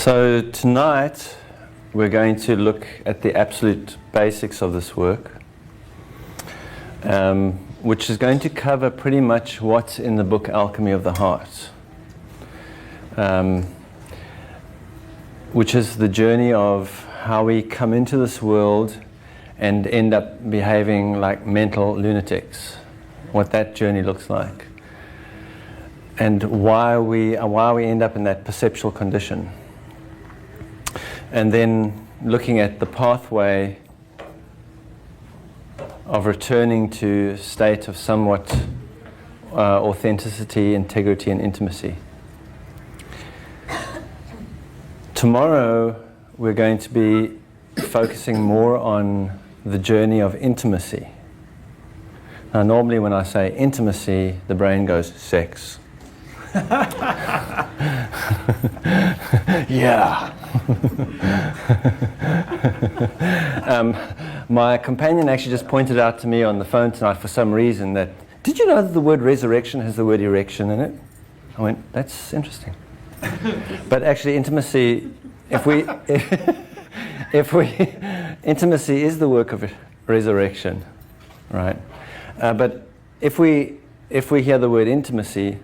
So tonight we're going to look at the absolute basics of this work, which is going to cover pretty much what's in the book Alchemy of the Heart, which is the journey of how we come into this world and end up behaving like mental lunatics, what that journey looks like, and why we end up in that perceptual condition. And then looking at the pathway of returning to a state of somewhat authenticity, integrity, and intimacy. Tomorrow we're going to be focusing more on the journey of intimacy. Now normally when I say intimacy, the brain goes sex. Yeah. My companion actually just pointed out to me on the phone tonight for some reason that, did you know that the word resurrection has the word erection in it? I went, that's interesting. But actually intimacy, intimacy is the work of resurrection, right? But if we hear the word intimacy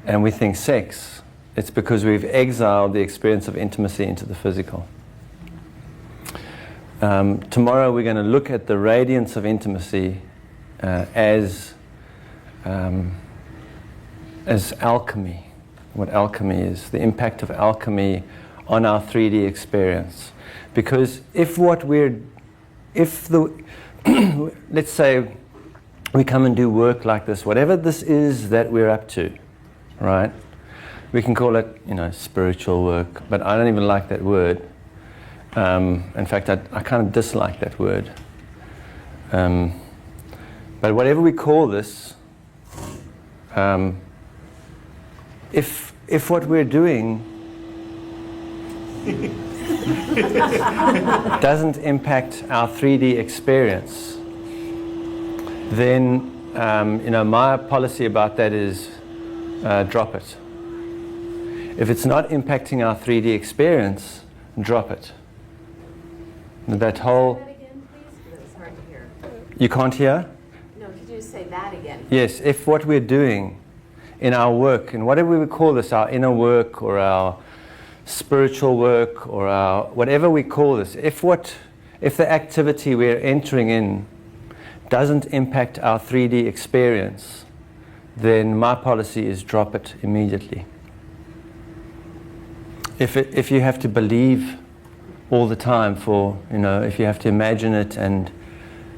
and we think sex, it's because we've exiled the experience of intimacy into the physical. Tomorrow we're going to look at the radiance of intimacy as alchemy, what alchemy is, the impact of alchemy on our 3D experience. Because let's say we come and do work like this, whatever this is that we're up to, right? We can call it, spiritual work, but I don't even like that word. In fact, I kind of dislike that word. But whatever we call this, if what we're doing doesn't impact our 3D experience, then my policy about that is drop it. If it's not impacting our 3D experience, drop it. That whole... Say that again, please? It's hard to hear. You can't hear? No, could you just say that again? Yes, if what we're doing in our work, and whatever we call this, our inner work or our spiritual work or our whatever we call this, if the activity we're entering in doesn't impact our 3D experience, then my policy is drop it immediately. If you have to believe all the time if you have to imagine it, and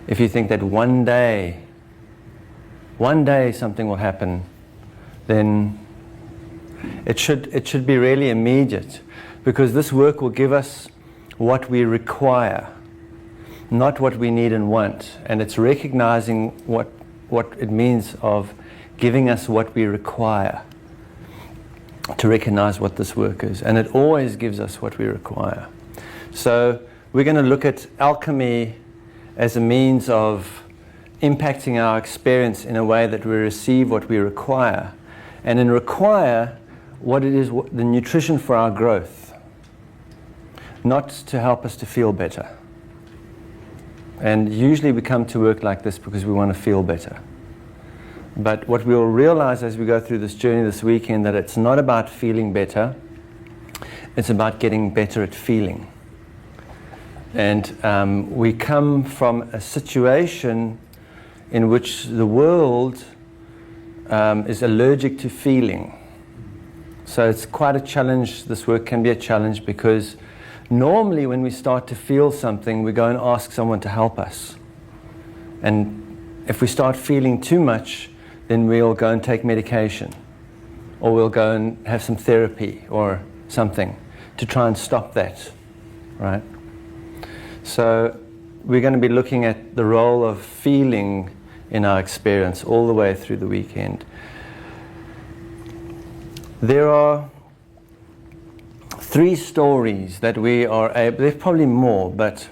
if you think that one day something will happen, then it should be really immediate, because this work will give us what we require, not what we need and want. And it's recognizing what it means of giving us what we require, to recognize what this work is. And it always gives us what we require. So we're going to look at alchemy as a means of impacting our experience in a way that we receive what we require. And in require, what it is, the nutrition for our growth, not to help us to feel better. And usually we come to work like this because we want to feel better. But what we'll realize as we go through this journey this weekend, that it's not about feeling better, it's about getting better at feeling. And we come from a situation in which the world is allergic to feeling. So it's quite a challenge. This work can be a challenge, because normally when we start to feel something, we go and ask someone to help us. And if we start feeling too much, then we'll go and take medication, or we'll go and have some therapy or something to try and stop that, right? So we're going to be looking at the role of feeling in our experience all the way through the weekend. There are 3 stories that we are able, there's probably more, but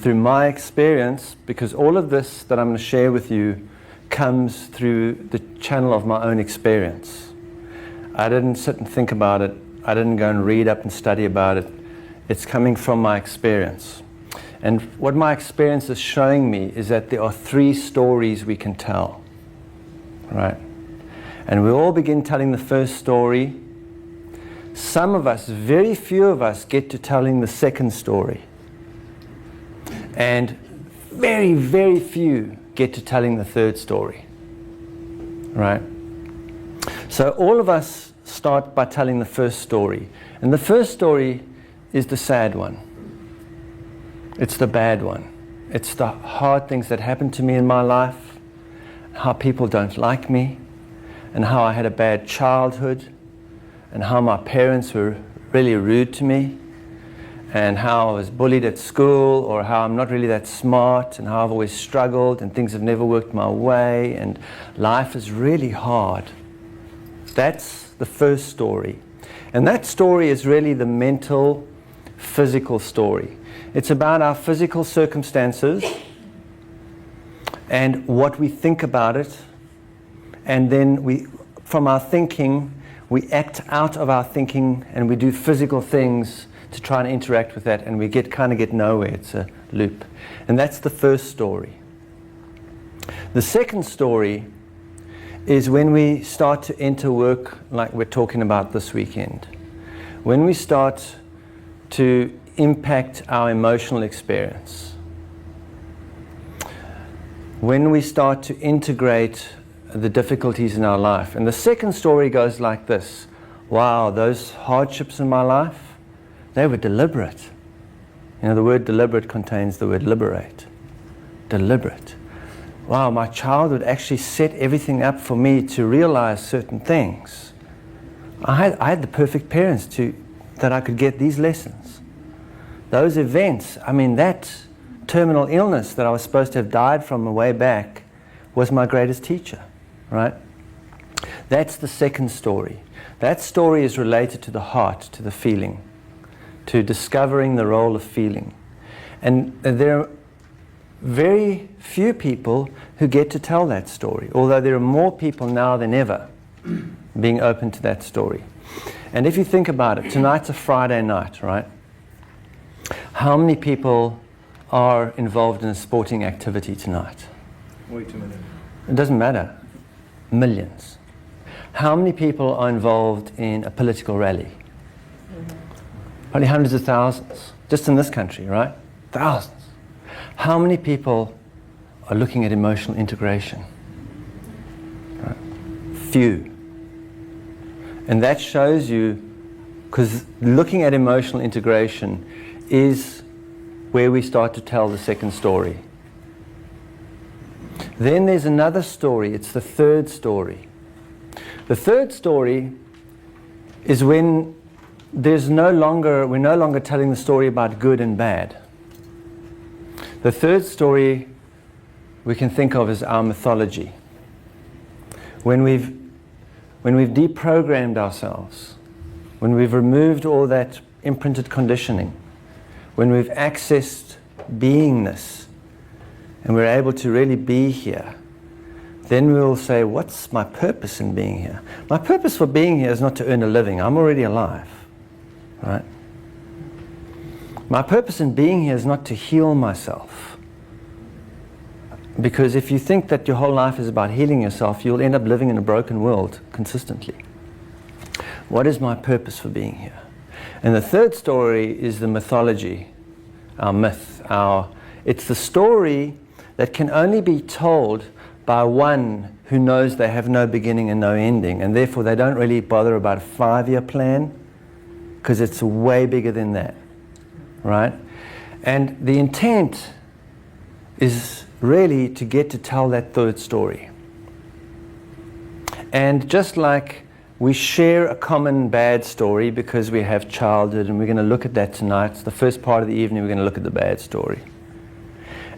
through my experience, because all of this that I'm going to share with you comes through the channel of my own experience. I didn't sit and think about it. I didn't go and read up and study about it. It's coming from my experience. And what my experience is showing me is that there are 3 stories we can tell, right? And we all begin telling the first story. Some of us, very few of us, get to telling the second story. And very, very few get to telling the third story, right? So all of us start by telling the first story. And the first story is the sad one. It's the bad one. It's the hard things that happened to me in my life, how people don't like me, and how I had a bad childhood, and how my parents were really rude to me, and how I was bullied at school, or how I'm not really that smart, and how I've always struggled, and things have never worked my way, and life is really hard. That's the first story. And that story is really the mental, physical story. It's about our physical circumstances and what we think about it, and then from our thinking, we act out of our thinking and we do physical things to try and interact with that, and we kind of get nowhere. It's a loop. And that's the first story. The second story is when we start to enter work like we're talking about this weekend. When we start to impact our emotional experience. When we start to integrate the difficulties in our life. And the second story goes like this. Wow, those hardships in my life, they were deliberate. You know, the word deliberate contains the word liberate. Deliberate. Wow, my childhood actually set everything up for me to realize certain things. I had the perfect parents that I could get these lessons. Those events, I mean, that terminal illness that I was supposed to have died from way back was my greatest teacher, right? That's the second story. That story is related to the heart, to the feeling, to discovering the role of feeling. And there are very few people who get to tell that story, although there are more people now than ever being open to that story. And if you think about it, tonight's a Friday night, right? How many people are involved in a sporting activity tonight? Way too many. It doesn't matter. Millions. How many people are involved in a political rally? Probably hundreds of thousands. Just in this country, right? Thousands. How many people are looking at emotional integration? Right? Few. And that shows you, because looking at emotional integration is where we start to tell the second story. Then there's another story. It's the third story. The third story is when we're no longer telling the story about good and bad. The third story we can think of as our mythology. When we've deprogrammed ourselves, when we've removed all that imprinted conditioning, when we've accessed beingness, and we're able to really be here, then we will say, what's my purpose in being here? My purpose for being here is not to earn a living. I'm already alive, right? My purpose in being here is not to heal myself. Because if you think that your whole life is about healing yourself, you'll end up living in a broken world consistently. What is my purpose for being here? And the third story is the mythology, our myth. It's the story that can only be told by one who knows they have no beginning and no ending, and therefore they don't really bother about a 5-year plan, because it's way bigger than that, right? And the intent is really to get to tell that third story. And just like we share a common bad story because we have childhood, and we're going to look at that tonight. It's the first part of the evening we're going to look at the bad story.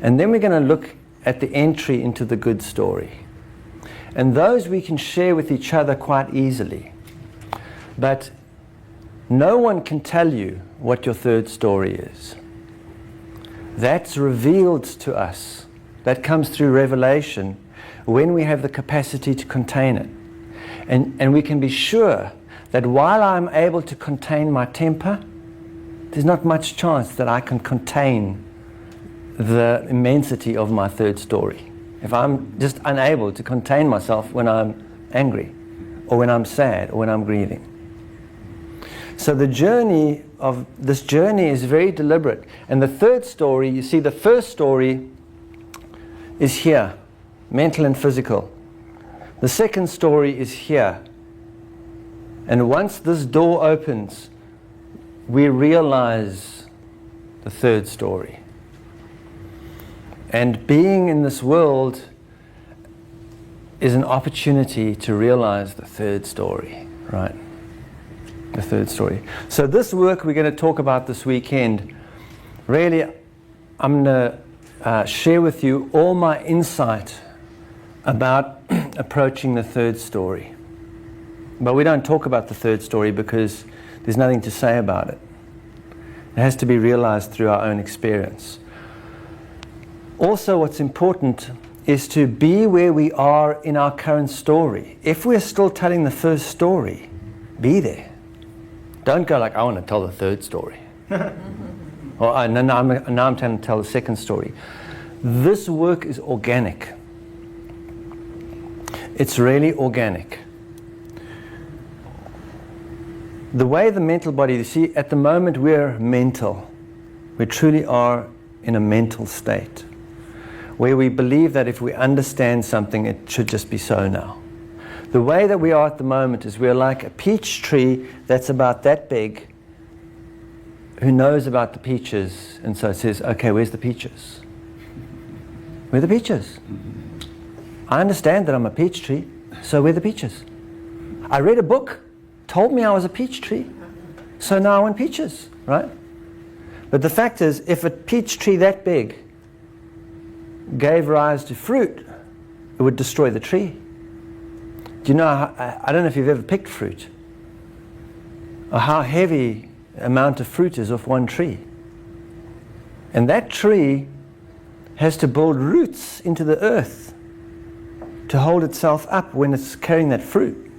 And then we're going to look at the entry into the good story. And those we can share with each other quite easily. But no one can tell you what your third story is. That's revealed to us. That comes through revelation when we have the capacity to contain it. And we can be sure that while I'm able to contain my temper, there's not much chance that I can contain the immensity of my third story. If I'm just unable to contain myself when I'm angry, or when I'm sad, or when I'm grieving. So this journey is very deliberate. And the third story, you see, the first story is here, mental and physical. The second story is here. And once this door opens, we realize the third story. And being in this world is an opportunity to realize the third story, right? The third story. So this work we're going to talk about this weekend, really, I'm going to share with you all my insight about approaching the third story. But we don't talk about the third story because there's nothing to say about it. It has to be realized through our own experience. Also, what's important is to be where we are in our current story. If we're still telling the first story, be there. Don't go like, I want to tell the third story. Or now I'm trying to tell the second story. This work is organic. It's really organic. The way the mental body, you see, at the moment we're mental. We truly are in a mental state, where we believe that if we understand something, it should just be so now. The way that we are at the moment is we're like a peach tree that's about that big, who knows about the peaches, and so it says, okay, where's the peaches? Where are the peaches? I understand that I'm a peach tree, so where are the peaches? I read a book, told me I was a peach tree, so now I want peaches, right? But the fact is, if a peach tree that big gave rise to fruit, it would destroy the tree. Do you know, I don't know if you've ever picked fruit, or how heavy amount of fruit is off one tree. And that tree has to build roots into the earth to hold itself up when it's carrying that fruit.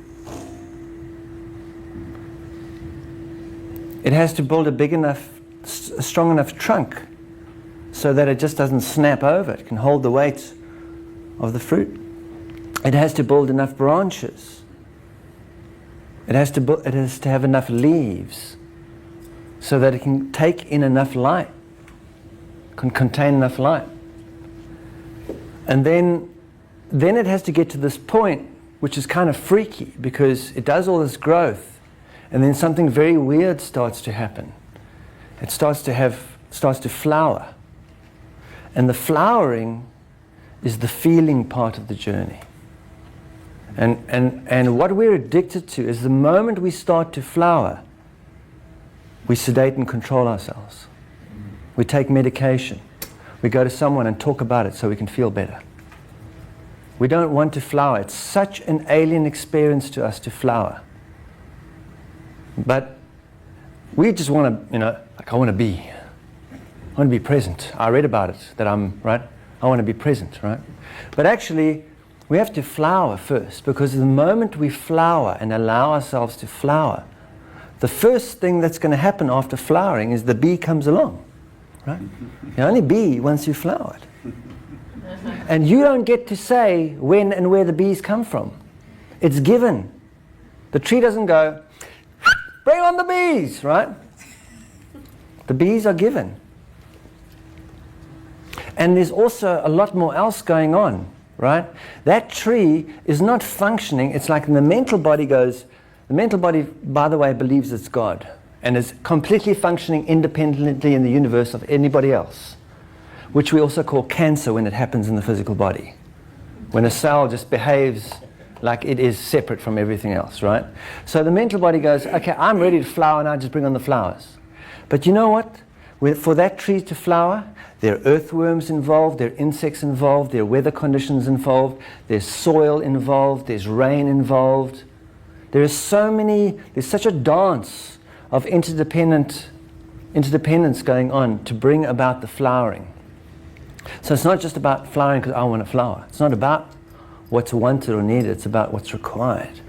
It has to build a big enough, a strong enough trunk so that it just doesn't snap over. It can hold the weight of the fruit. It has to build enough branches. It has to have enough leaves so that it can take in enough light, can contain enough light. And then it has to get to this point, which is kind of freaky, because it does all this growth, and then something very weird starts to happen. It starts to flower. And the flowering is the feeling part of the journey. And what we're addicted to is the moment we start to flower, we sedate and control ourselves. We take medication. We go to someone and talk about it so we can feel better. We don't want to flower. It's such an alien experience to us to flower. But we just want to, like I want to be present. I read about it, that I'm, right? I want to be present, right? But actually, we have to flower first, because the moment we flower and allow ourselves to flower, the first thing that's going to happen after flowering is the bee comes along, right? You only bee once you flowered. And you don't get to say when and where the bees come from. It's given. The tree doesn't go, bring on the bees, right? The bees are given. And there's also a lot more else going on, right? That tree is not functioning. It's like the mental body goes, the mental body, by the way, believes it's God and is completely functioning independently in the universe of anybody else, which we also call cancer when it happens in the physical body. When a cell just behaves like it is separate from everything else, right? So the mental body goes, okay, I'm ready to flower now, just bring on the flowers. But you know what? For that tree to flower, there are earthworms involved, there are insects involved, there are weather conditions involved, there's soil involved, there's rain involved. There's such a dance of interdependence going on to bring about the flowering. So it's not just about flowering because I want to flower. It's not about what's wanted or needed, it's about what's required.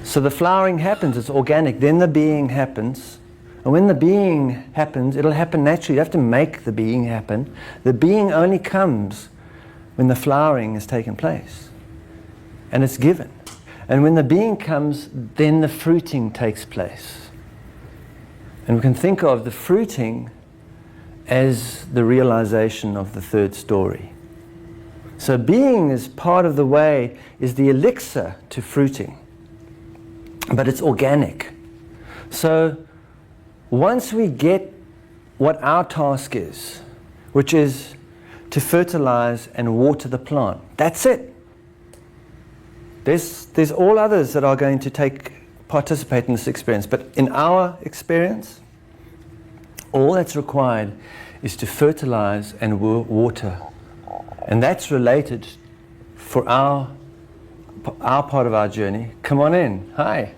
So the flowering happens, it's organic, then the being happens. And when the being happens, it'll happen naturally. You have to make the being happen. The being only comes when the flowering has taken place. And it's given. And when the being comes, then the fruiting takes place. And we can think of the fruiting as the realization of the third story. So being is part of the way, is the elixir to fruiting. But it's organic. So once we get what our task is, which is to fertilize and water the plant, that's it. There's all others that are going to participate in this experience. But in our experience, all that's required is to fertilize and water. And that's related for our part of our journey. Come on in. Hi.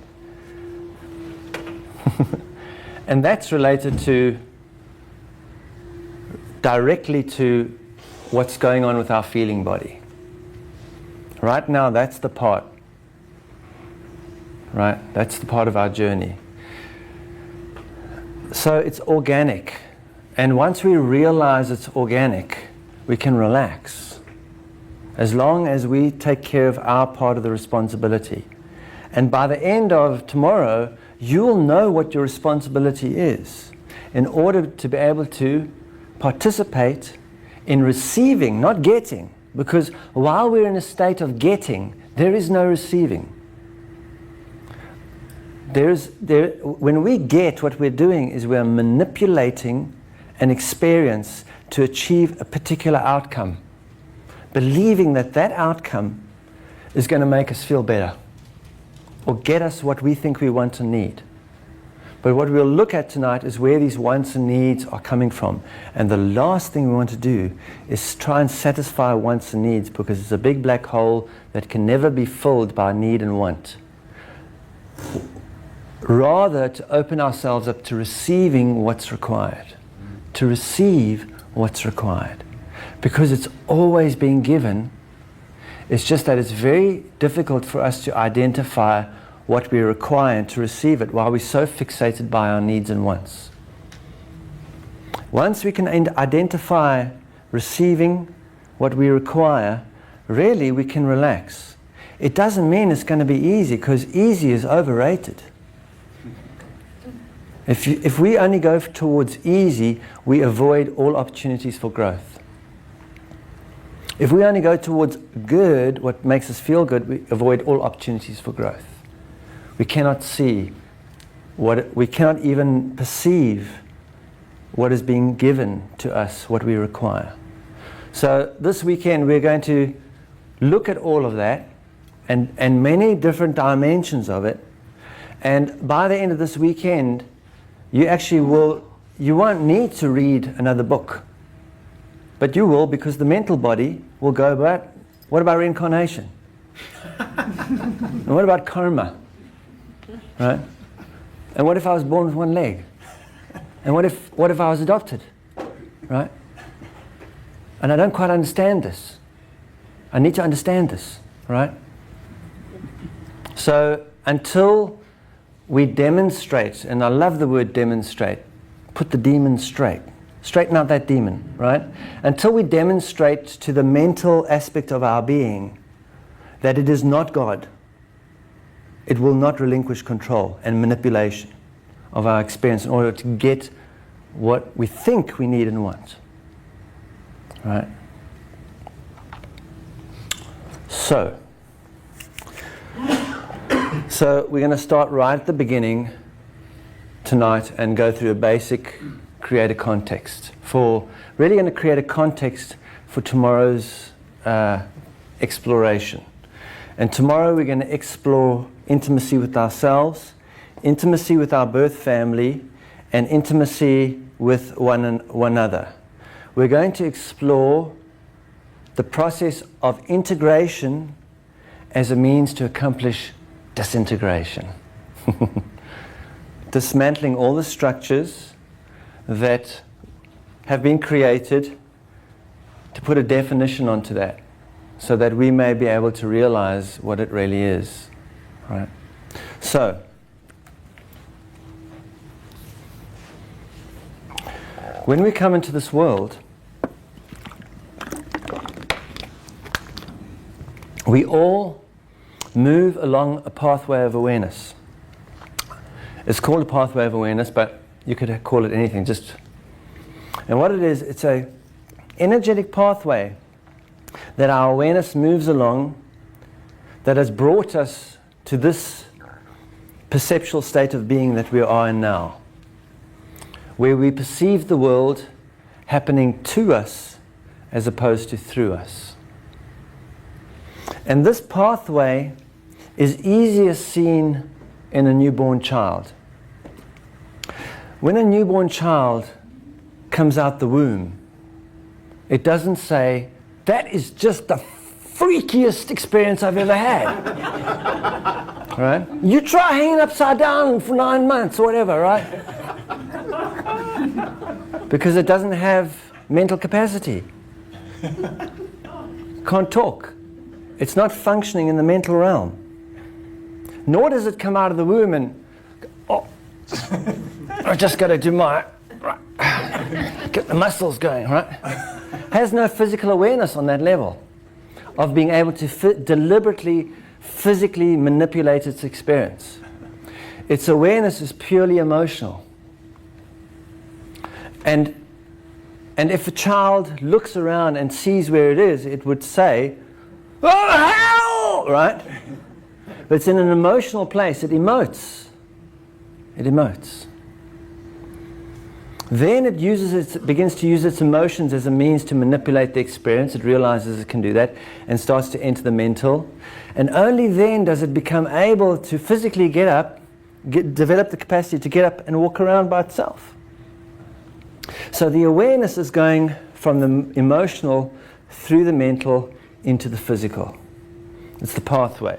And that's related directly to what's going on with our feeling body. Right now, that's the part. Right? That's the part of our journey. So it's organic. And once we realize it's organic, we can relax. As long as we take care of our part of the responsibility. And by the end of tomorrow, you'll know what your responsibility is in order to be able to participate in receiving, not getting. Because while we're in a state of getting, there is no receiving. When we get, what we're doing is we're manipulating an experience to achieve a particular outcome, believing that that outcome is going to make us feel better or get us what we think we want and need. But what we'll look at tonight is where these wants and needs are coming from. And the last thing we want to do is try and satisfy wants and needs, because it's a big black hole that can never be filled by need and want. Rather, to open ourselves up to receiving what's required. To receive what's required. Because it's always being given. It's just that it's very difficult for us to identify what we require to receive it while we're so fixated by our needs and wants. Once we can identify receiving what we require, really we can relax. It doesn't mean it's going to be easy, because easy is overrated. If we only go towards easy, we avoid all opportunities for growth. If we only go towards good, what makes us feel good, we avoid all opportunities for growth. We cannot see we cannot even perceive what is being given to us, what we require. So this weekend we're going to look at all of that and many different dimensions of it. And by the end of this weekend, you won't need to read another book. But you will, because the mental body will go, but what about reincarnation? And what about karma? Right? And what if I was born with one leg? And what if I was adopted? Right? And I don't quite understand this. I need to understand this, right? So until we demonstrate, and I love the word demonstrate, put the demon straight. Straighten out that demon, right? Until we demonstrate to the mental aspect of our being that it is not God, it will not relinquish control and manipulation of our experience in order to get what we think we need and want. Right? So we're going to start right at the beginning tonight and go through a basic create a context. Really going to create a context for tomorrow's exploration. And tomorrow we're going to explore intimacy with ourselves, intimacy with our birth family, and intimacy with one another. We're going to explore the process of integration as a means to accomplish disintegration. Dismantling all the structures that have been created to put a definition onto that, so that we may be able to realize what it really is. Right? So, when we come into this world, we all move along a pathway of awareness. It's called a pathway of awareness, but you could call it anything. And what it is, it's a energetic pathway that our awareness moves along that has brought us to this perceptual state of being that we are in now, where we perceive the world happening to us as opposed to through us. And this pathway is easier seen in a newborn child. When a newborn child comes out the womb, it doesn't say, "That is just the freakiest experience I've ever had." Right? You try hanging upside down for 9 months or whatever, right? Because it doesn't have mental capacity. Can't talk. It's not functioning in the mental realm. Nor does it come out of the womb and, oh, I just got to do my, get the muscles going, right? Has no physical awareness on that level of being able to deliberately, physically manipulate its experience. Its awareness is purely emotional. And if a child looks around and sees where it is, it would say, "Oh, hell!" Right? But it's in an emotional place. It emotes. It emotes. Then it begins to use its emotions as a means to manipulate the experience. It realizes it can do that and starts to enter the mental. And only then does it become able to physically get up, develop the capacity to get up and walk around by itself. So the awareness is going from the emotional through the mental into the physical. It's the pathway.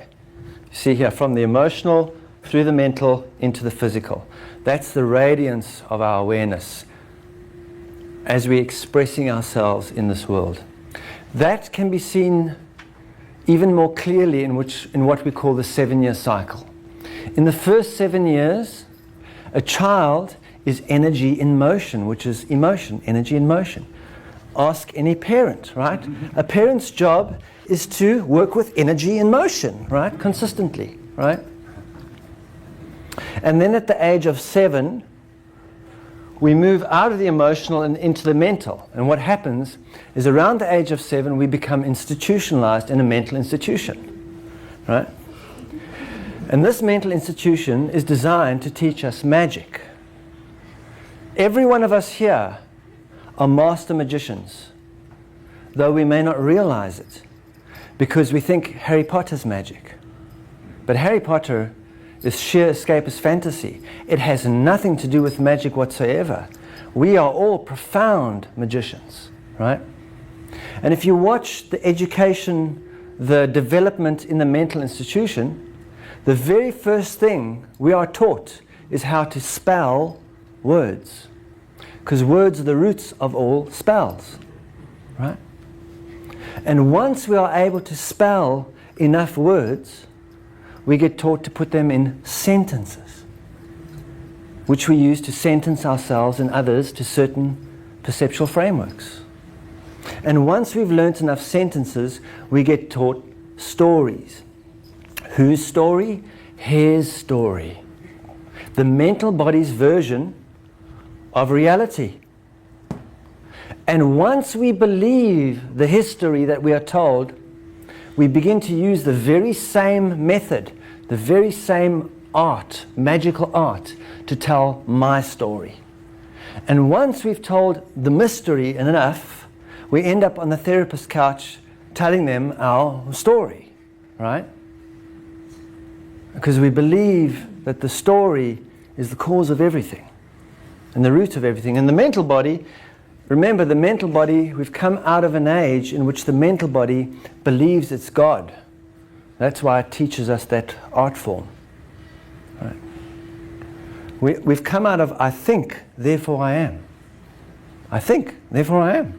You see here, from the emotional through the mental into the physical. That's the radiance of our awareness as we're expressing ourselves in this world. That can be seen even more clearly in what we call the 7-year cycle. In the first 7 years, a child is energy in motion, which is emotion, energy in motion. Ask any parent, right? A parent's job is to work with energy in motion, right? Consistently, right? And then at the age of 7, we move out of the emotional and into the mental. And what happens is around the age of 7, we become institutionalized in a mental institution, right? And this mental institution is designed to teach us magic. Every one of us here are master magicians, though we may not realize it, because we think Harry Potter's magic. But Harry Potter is sheer escapist fantasy. It has nothing to do with magic whatsoever. We are all profound magicians, right? And if you watch the education, the development in the mental institution, the very first thing we are taught is how to spell words. Because words are the roots of all spells, right? And once we are able to spell enough words, we get taught to put them in sentences, which we use to sentence ourselves and others to certain perceptual frameworks. And once we've learnt enough sentences, we get taught stories. Whose story? His story. The mental body's version of reality. And once we believe the history that we are told, we begin to use the very same method, the very same art, magical art, to tell my story. And once we've told the mystery enough, we end up on the therapist's couch telling them our story, right? Because we believe that the story is the cause of everything and the root of everything. And the mental body, remember, the mental body, we've come out of an age in which the mental body believes it's God. That's why it teaches us that art form. Right? We've come out of I think, therefore I am. I think, therefore I am.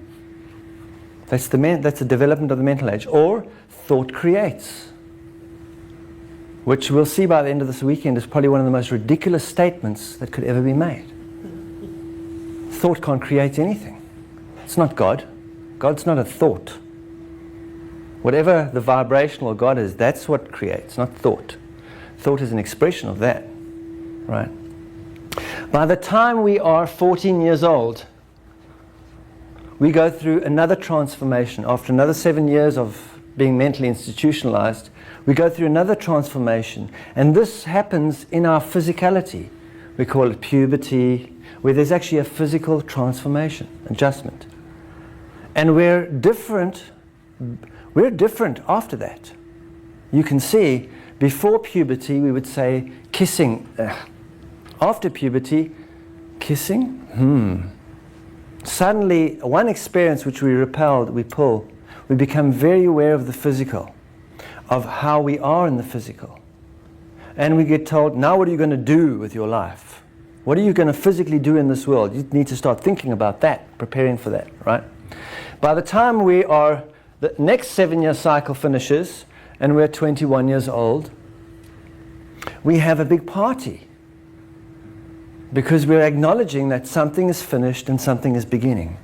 That's the development of the mental age. Or thought creates. which we'll see by the end of this weekend is probably one of the most ridiculous statements that could ever be made. Thought can't create anything. It's not God. God's not a thought. Whatever the vibrational God is, that's what creates, not thought. Thought is an expression of that, right? By the time we are 14 years old, we go through another transformation. After another 7 years of being mentally institutionalized, we go through another transformation. And this happens in our physicality. We call it puberty, where there's actually a physical transformation, adjustment. And we're different after that. You can see, before puberty, we would say kissing. After puberty, kissing? Suddenly, one experience which we repelled, we pull. We become very aware of the physical, of how we are in the physical. And we get told, now what are you going to do with your life? What are you going to physically do in this world? You need to start thinking about that, preparing for that, right? By the time the next 7-year cycle finishes, and we're 21 years old, we have a big party. Because we're acknowledging that something is finished and something is beginning.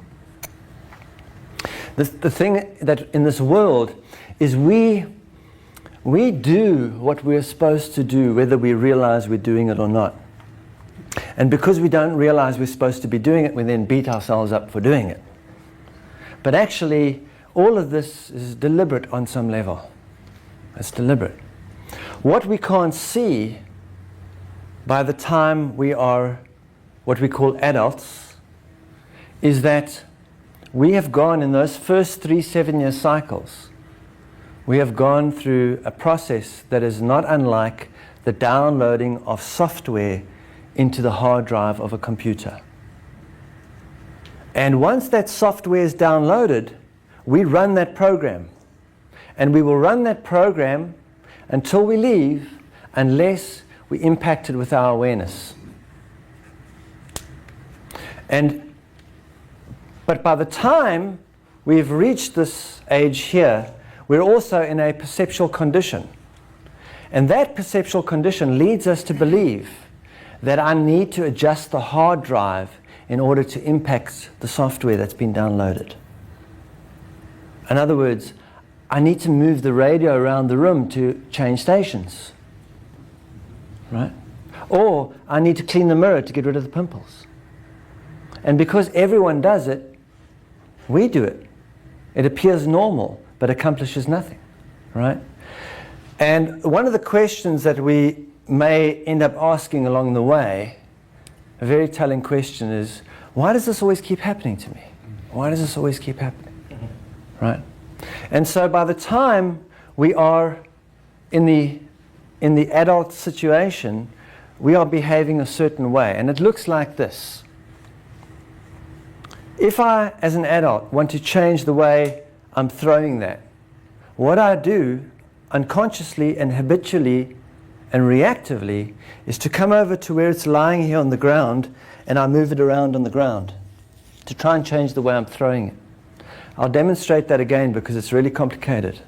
The thing that in this world is we do what we're supposed to do, whether we realize we're doing it or not. And because we don't realize we're supposed to be doing it, we then beat ourselves up for doing it. But actually, all of this is deliberate on some level. It's deliberate. What we can't see by the time we are what we call adults is that we have gone in those first 3 7-year cycles, we have gone through a process that is not unlike the downloading of software into the hard drive of a computer. And once that software is downloaded, we run that program. And we will run that program until we leave, unless we impact it with our awareness. But by the time we've reached this age here, we're also in a perceptual condition. And that perceptual condition leads us to believe that I need to adjust the hard drive in order to impact the software that's been downloaded. In other words, I need to move the radio around the room to change stations. Right? Or I need to clean the mirror to get rid of the pimples. And because everyone does it, we do it. It appears normal, but accomplishes nothing. Right? And one of the questions that we may end up asking along the way, a very telling question is, why does this always keep happening to me? Why does this always keep happening? Right? And so by the time we are in the adult situation, we are behaving a certain way. And it looks like this. If I, as an adult, want to change the way I'm throwing that, what I do unconsciously and habitually and reactively is to come over to where it's lying here on the ground, and I move it around on the ground to try and change the way I'm throwing it. I'll demonstrate that again because it's really complicated.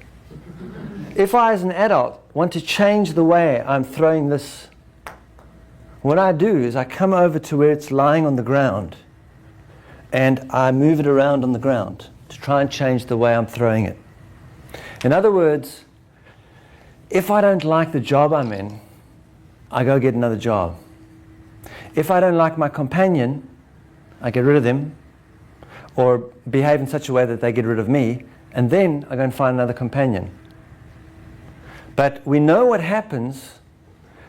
If I, as an adult, want to change the way I'm throwing this, what I do is I come over to where it's lying on the ground and I move it around on the ground to try and change the way I'm throwing it. In other words, if I don't like the job I'm in, I go get another job. If I don't like my companion, I get rid of them, or behave in such a way that they get rid of me, and then I go and find another companion. But we know what happens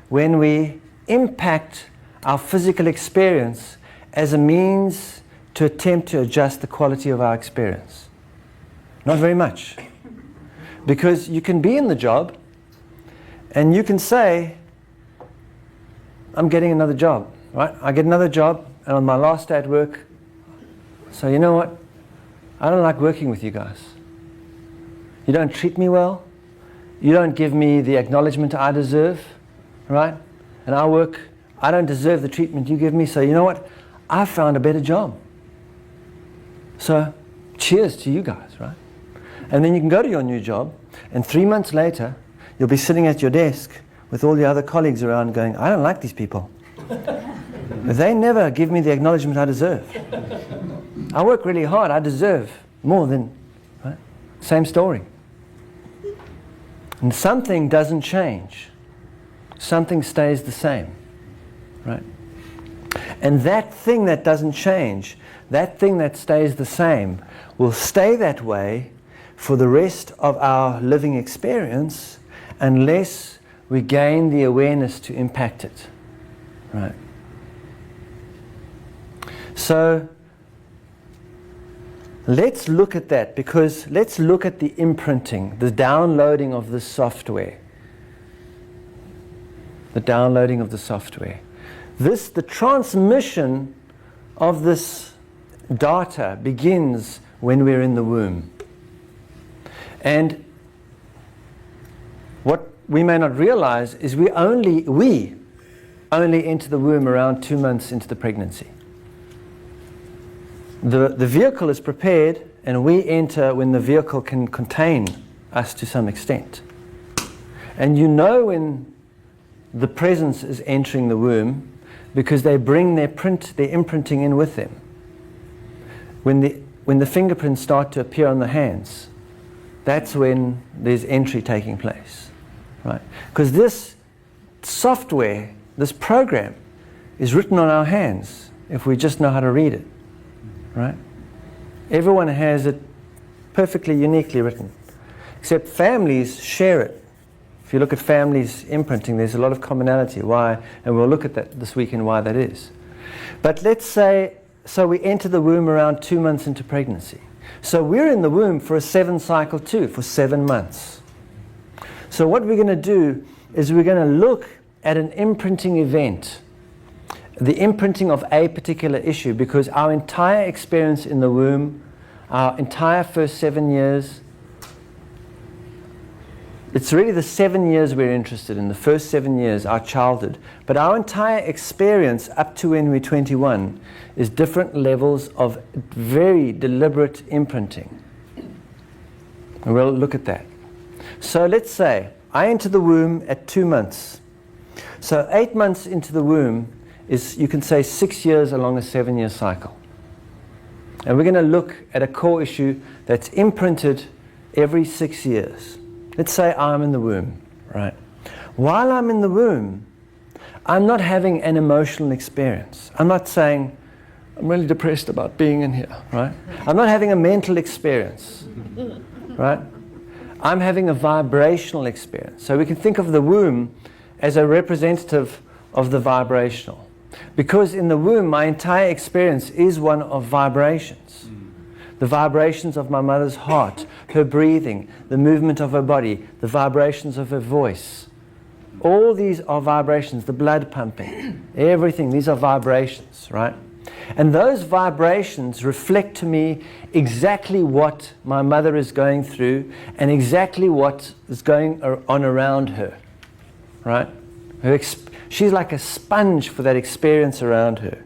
when we impact our physical experience as a means to attempt to adjust the quality of our experience. Not very much. Because you can be in the job and you can say, I'm getting another job, right? I get another job, and on my last day at work, so you know what? I don't like working with you guys. You don't treat me well. You don't give me the acknowledgement I deserve, right? And I don't deserve the treatment you give me, so you know what? I found a better job. So, cheers to you guys, right? And then you can go to your new job, and 3 months later, you'll be sitting at your desk with all the other colleagues around going, I don't like these people. They never give me the acknowledgement I deserve. I work really hard, I deserve more than, right? Same story. And something doesn't change. Something stays the same, right? And that thing that doesn't change, that thing that stays the same, will stay that way for the rest of our living experience unless we gain the awareness to impact it, right? So let's look at that, because let's look at the imprinting, the downloading of the software. The downloading of the software. The transmission of this data begins when we're in the womb. And what we may not realize is we only enter the womb around 2 months into the pregnancy. The vehicle is prepared, and we enter when the vehicle can contain us to some extent. And you know when the presence is entering the womb because they bring their imprinting in with them. When the fingerprints start to appear on the hands, that's when there's entry taking place, right? Because this software, this program, is written on our hands if we just know how to read it, right? Everyone has it perfectly uniquely written, except families share it. If you look at families imprinting, there's a lot of commonality. Why? And we'll look at that this weekend, why that is. But let's say, so we enter the womb around 2 months into pregnancy. So we're in the womb for a 7 cycle too, for 7 months. So what we're going to do is we're going to look at an imprinting event, the imprinting of a particular issue, because our entire experience in the womb, our entire first 7 years, it's really the 7 years we're interested in, the first 7 years, our childhood. But our entire experience up to when we're 21 is different levels of very deliberate imprinting. And we'll look at that. So let's say I enter the womb at 2 months. So 8 months into the womb is, you can say, 6 years along a 7-year cycle. And we're going to look at a core issue that's imprinted every 6 years. Let's say I'm in the womb, right? While I'm in the womb, I'm not having an emotional experience. I'm not saying, I'm really depressed about being in here, right? I'm not having a mental experience, right? I'm having a vibrational experience. So we can think of the womb as a representative of the vibrational. Because in the womb, my entire experience is one of vibrations. The vibrations of my mother's heart, her breathing, the movement of her body, the vibrations of her voice. All these are vibrations, the blood pumping, everything, these are vibrations, right? And those vibrations reflect to me exactly what my mother is going through and exactly what is going on around her, right? She's like a sponge for that experience around her.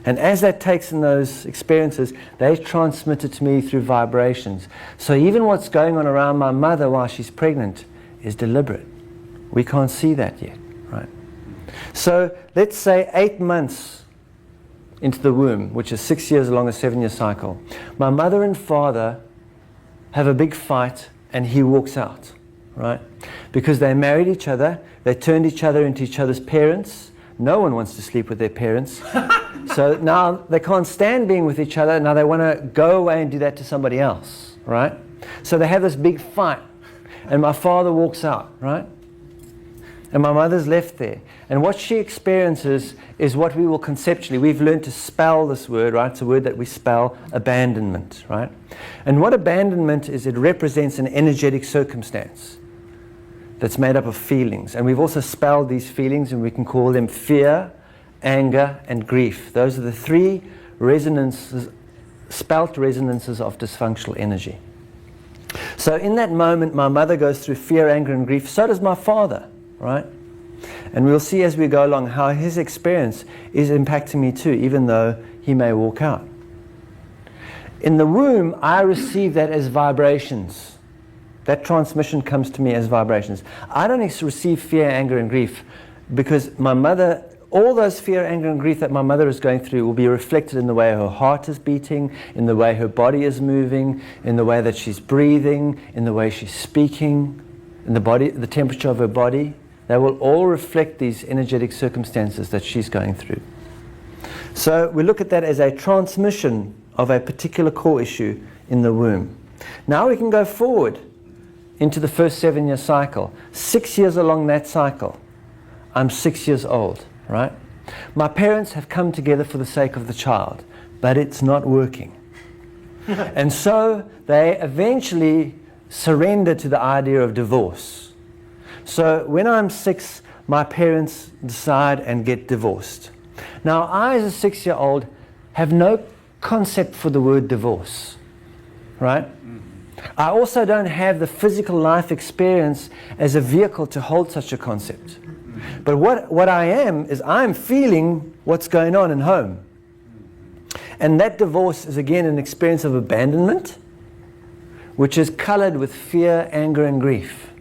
And as that takes in those experiences, they transmit it to me through vibrations. So even what's going on around my mother while she's pregnant is deliberate. We can't see that yet, right? So let's say 8 months into the womb, which is 6 years along a 7-year cycle, my mother and father have a big fight and he walks out, right? Because they married each other, they turned each other into each other's parents. No one wants to sleep with their parents. So now they can't stand being with each other. Now they want to go away and do that to somebody else, right? So they have this big fight. And my father walks out, right? And my mother's left there. And what she experiences is what we will conceptually, we've learned to spell this word, right? It's a word that we spell, abandonment, right? And what abandonment is, it represents an energetic circumstance that's made up of feelings. And we've also spelled these feelings, and we can call them fear, anger, and grief. Those are the 3 resonances, spelt resonances of dysfunctional energy. So in that moment, my mother goes through fear, anger, and grief. So does my father, right? And we'll see as we go along how his experience is impacting me too, even though he may walk out. In the womb, I receive that as vibrations. That transmission comes to me as vibrations. I don't receive fear, anger, and grief because my mother, all those fear, anger, and grief that my mother is going through will be reflected in the way her heart is beating, in the way her body is moving, in the way that she's breathing, in the way she's speaking, in the temperature of her body. They will all reflect these energetic circumstances that she's going through. So we look at that as a transmission of a particular core issue in the womb. Now we can go forward into the first 7-year cycle. 6 years along that cycle, I'm 6 years old, right? My parents have come together for the sake of the child, but it's not working. And so they eventually surrender to the idea of divorce. So when I'm 6, my parents decide and get divorced. Now I, as a 6-year-old, have no concept for the word divorce, right? I also don't have the physical life experience as a vehicle to hold such a concept. But what I am is I'm feeling what's going on in home. And that divorce is again an experience of abandonment, which is colored with fear, anger, and grief.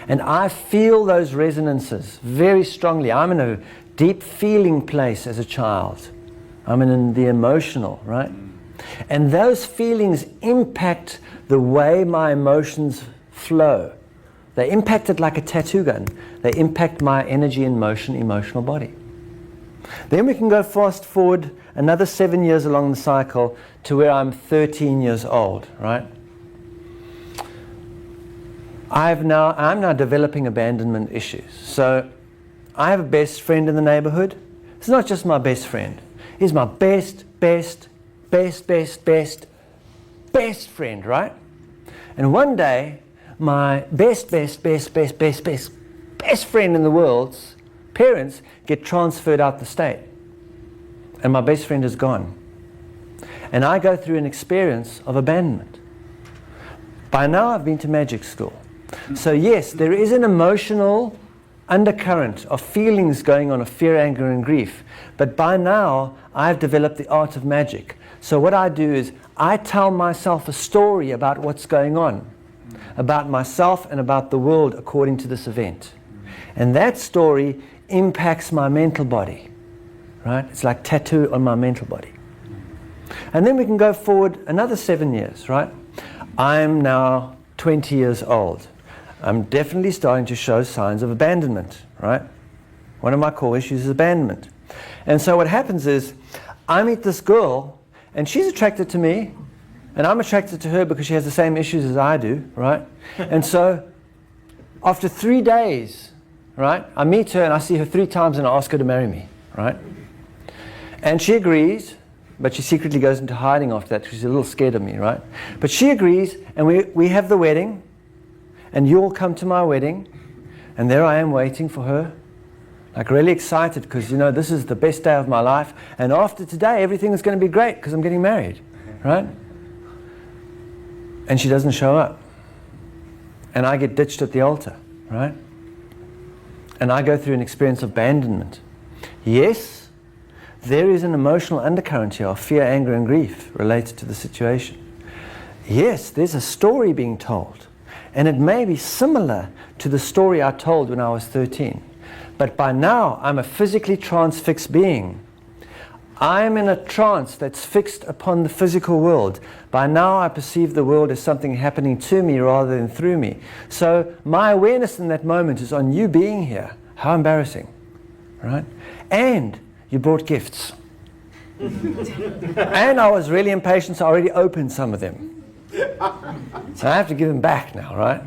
And I feel those resonances very strongly. I'm in a deep feeling place as a child. I'm in the emotional, right? And those feelings impact the way my emotions flow. They impact it like a tattoo gun. They impact my energy and motion, emotional body. Then we can go fast forward another 7 years along the cycle to where I'm 13 years old, right? I'm now developing abandonment issues. So I have a best friend in the neighborhood. It's not just my best friend. He's my best friend, right? And one day, my best friend in the world's parents get transferred out the state. And my best friend is gone. And I go through an experience of abandonment. By now, I've been to magic school. So yes, there is an emotional undercurrent of feelings going on of fear, anger, and grief. But by now, I've developed the art of magic. So what I do is I tell myself a story about what's going on, about myself and about the world according to this event. And that story impacts my mental body, right? It's like tattoo on my mental body. And then we can go forward another 7 years, right? I'm now 20 years old. I'm definitely starting to show signs of abandonment, right? One of my core issues is abandonment. And so what happens is I meet this girl and she's attracted to me and I'm attracted to her because she has the same issues as I do, right? And so after 3 days, right, I meet her and I see her 3 times and I ask her to marry me, right? And she agrees, but she secretly goes into hiding after that because she's a little scared of me, right? But she agrees and we have the wedding and you all come to my wedding and there I am waiting for her, like really excited because, you know, this is the best day of my life and after today everything is going to be great because I'm getting married, right? And she doesn't show up. And I get ditched at the altar, right? And I go through an experience of abandonment. Yes, there is an emotional undercurrent here of fear, anger, and grief related to the situation. Yes, there's a story being told. And it may be similar to the story I told when I was 13. But by now, I'm a physically transfixed being. I'm in a trance that's fixed upon the physical world. By now, I perceive the world as something happening to me rather than through me. So my awareness in that moment is on you being here. How embarrassing, right? And you brought gifts. And I was really impatient, so I already opened some of them. So I have to give them back now, right?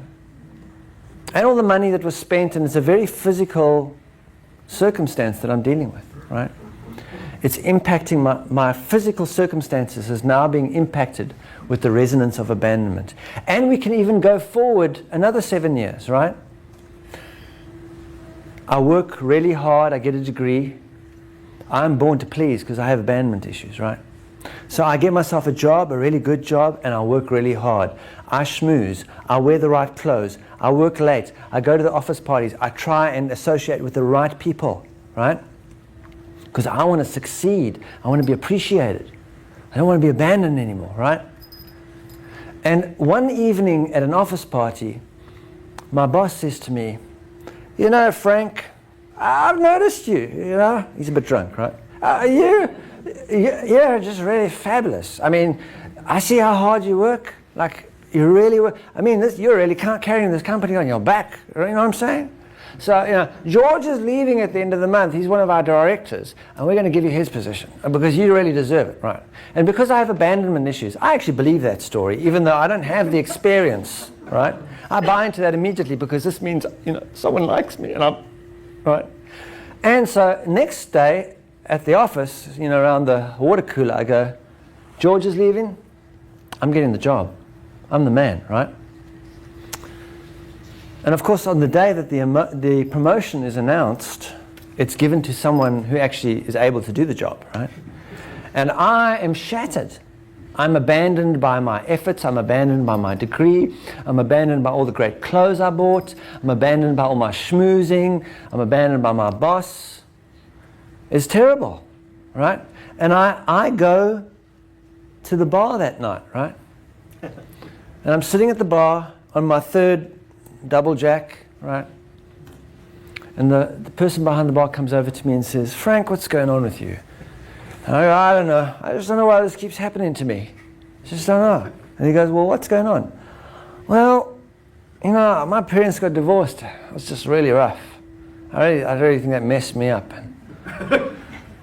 And all the money that was spent, and it's a very physical circumstance that I'm dealing with, right? It's impacting my physical circumstances is now being impacted with the resonance of abandonment. And we can even go forward another 7 years, right? I work really hard, I get a degree. I'm born to please because I have abandonment issues, right? So I get myself a job, a really good job, and I work really hard. I schmooze, I wear the right clothes, I work late, I go to the office parties, I try and associate with the right people, right? Because I want to succeed, I want to be appreciated. I don't want to be abandoned anymore, right? And one evening at an office party, my boss says to me, you know, Frank, I've noticed you, you know. He's a bit drunk, right? You're just really fabulous. I mean, I see how hard you work. Like, you really work. I mean, you're really carrying this company on your back. You know what I'm saying? So, you know, George is leaving at the end of the month. He's one of our directors, and we're going to give you his position because you really deserve it, right? And because I have abandonment issues, I actually believe that story, even though I don't have the experience, right? I buy into that immediately because this means, you know, someone likes me, and I'm, right? And so next day at the office, you know, around the water cooler, I go, George is leaving. I'm getting the job. I'm the man, right? And of course, on the day that the promotion is announced, it's given to someone who actually is able to do the job, right? And I am shattered. I'm abandoned by my efforts. I'm abandoned by my degree. I'm abandoned by all the great clothes I bought. I'm abandoned by all my schmoozing. I'm abandoned by my boss. It's terrible, right? And I go to the bar that night, right? And I'm sitting at the bar on my third double jack, right? And the person behind the bar comes over to me and says, Frank, what's going on with you? And I go, I don't know. I just don't know why this keeps happening to me. I just don't know. And he goes, well, what's going on? Well, you know, my parents got divorced. It was just really rough. I really think that messed me up.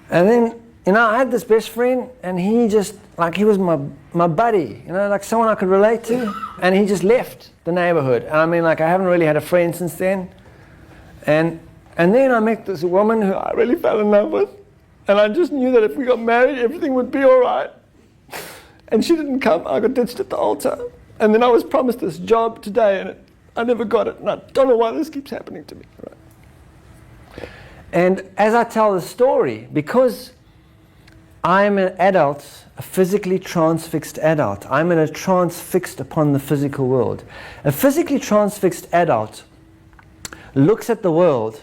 And then, you know, I had this best friend, and he just, like, he was my buddy, you know, like someone I could relate to, and he just left the neighborhood. And I mean, like, I haven't really had a friend since then. And then I met this woman who I really fell in love with, and I just knew that if we got married, everything would be all right. And she didn't come. I got ditched at the altar. And then I was promised this job today, and I never got it, and I don't know why this keeps happening to me. Right? And as I tell the story, because I'm an adult, a physically transfixed adult. I'm in a transfixed upon the physical world. A physically transfixed adult looks at the world,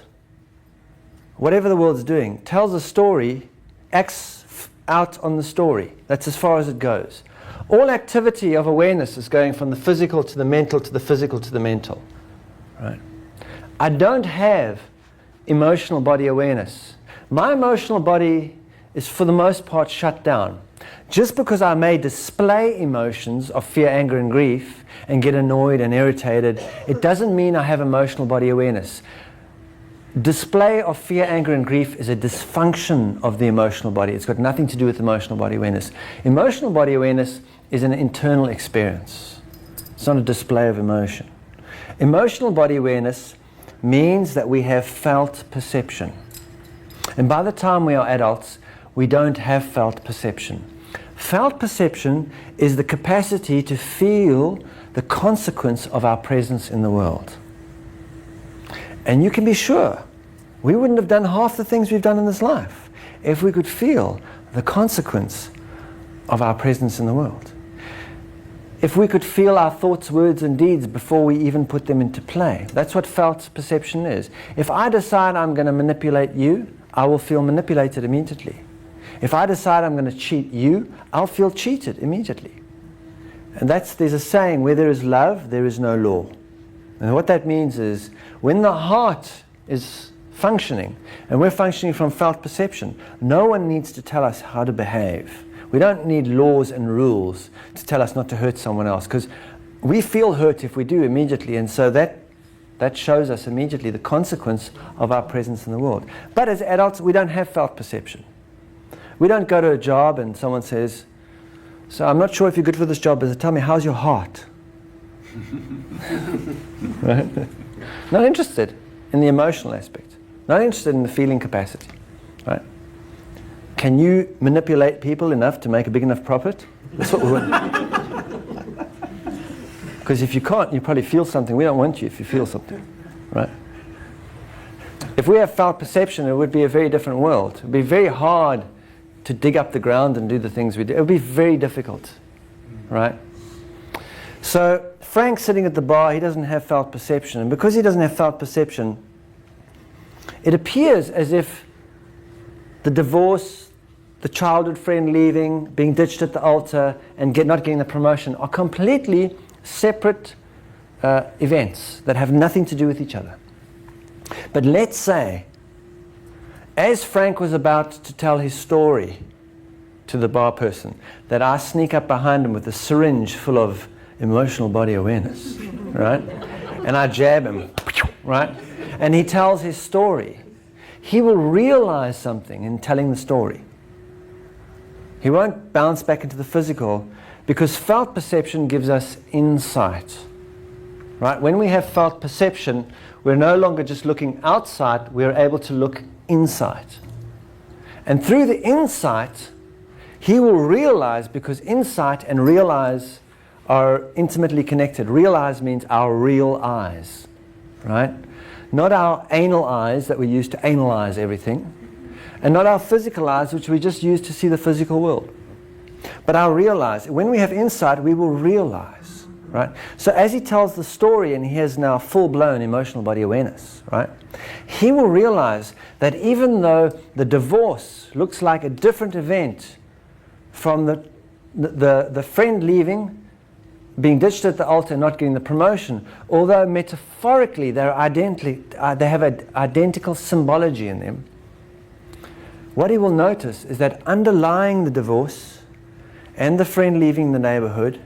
whatever the world's doing, tells a story, acts out on the story. That's as far as it goes. All activity of awareness is going from the physical to the mental to the physical to the mental. Right? I don't have emotional body awareness. My emotional body is for the most part shut down. Just because I may display emotions of fear, anger, and grief and get annoyed and irritated, it doesn't mean I have emotional body awareness. Display of fear, anger, and grief is a dysfunction of the emotional body. It's got nothing to do with emotional body awareness. Emotional body awareness is an internal experience. It's not a display of emotion. Emotional body awareness means that we have felt perception. And by the time we are adults, we don't have felt perception. Felt perception is the capacity to feel the consequence of our presence in the world. And you can be sure, we wouldn't have done half the things we've done in this life if we could feel the consequence of our presence in the world. If we could feel our thoughts, words, and deeds before we even put them into play. That's what felt perception is. If I decide I'm going to manipulate you, I will feel manipulated immediately. If I decide I'm going to cheat you, I'll feel cheated immediately. And there's a saying, where there is love, there is no law. And what that means is, when the heart is functioning, and we're functioning from felt perception, no one needs to tell us how to behave. We don't need laws and rules to tell us not to hurt someone else, because we feel hurt if we do immediately, and so that shows us immediately the consequence of our presence in the world. But as adults, we don't have felt perception. We don't go to a job and someone says, so I'm not sure if you're good for this job, but tell me, how's your heart? Right? Not interested in the emotional aspect. Not interested in the feeling capacity. Right? Can you manipulate people enough to make a big enough profit? That's what we want. Because if you can't, you probably feel something. We don't want you if you feel something. Right? If we have felt perception, it would be a very different world. It would be very hard to dig up the ground and do the things we do. It would be very difficult. Right? So Frank's sitting at the bar, he doesn't have felt perception. And because he doesn't have felt perception, it appears as if the divorce, the childhood friend leaving, being ditched at the altar, and not getting the promotion are completely separate events that have nothing to do with each other. But let's say, as Frank was about to tell his story to the bar person, that I sneak up behind him with a syringe full of emotional body awareness, right? And I jab him, right? And he tells his story. He will realize something in telling the story. He won't bounce back into the physical, because felt perception gives us insight, right? When we have felt perception, we're no longer just looking outside, we're able to look inside. And through the insight, he will realize, because insight and realize are intimately connected. Realize means our real eyes, right? Not our anal eyes that we use to analyze everything, and not our physical eyes, which we just use to see the physical world. But our real eyes. When we have insight, we will realize, right? So as he tells the story, and he has now full-blown emotional body awareness, right? He will realize that even though the divorce looks like a different event from the friend leaving, being ditched at the altar and not getting the promotion, although metaphorically they have an identical symbology in them, what he will notice is that underlying the divorce and the friend leaving the neighborhood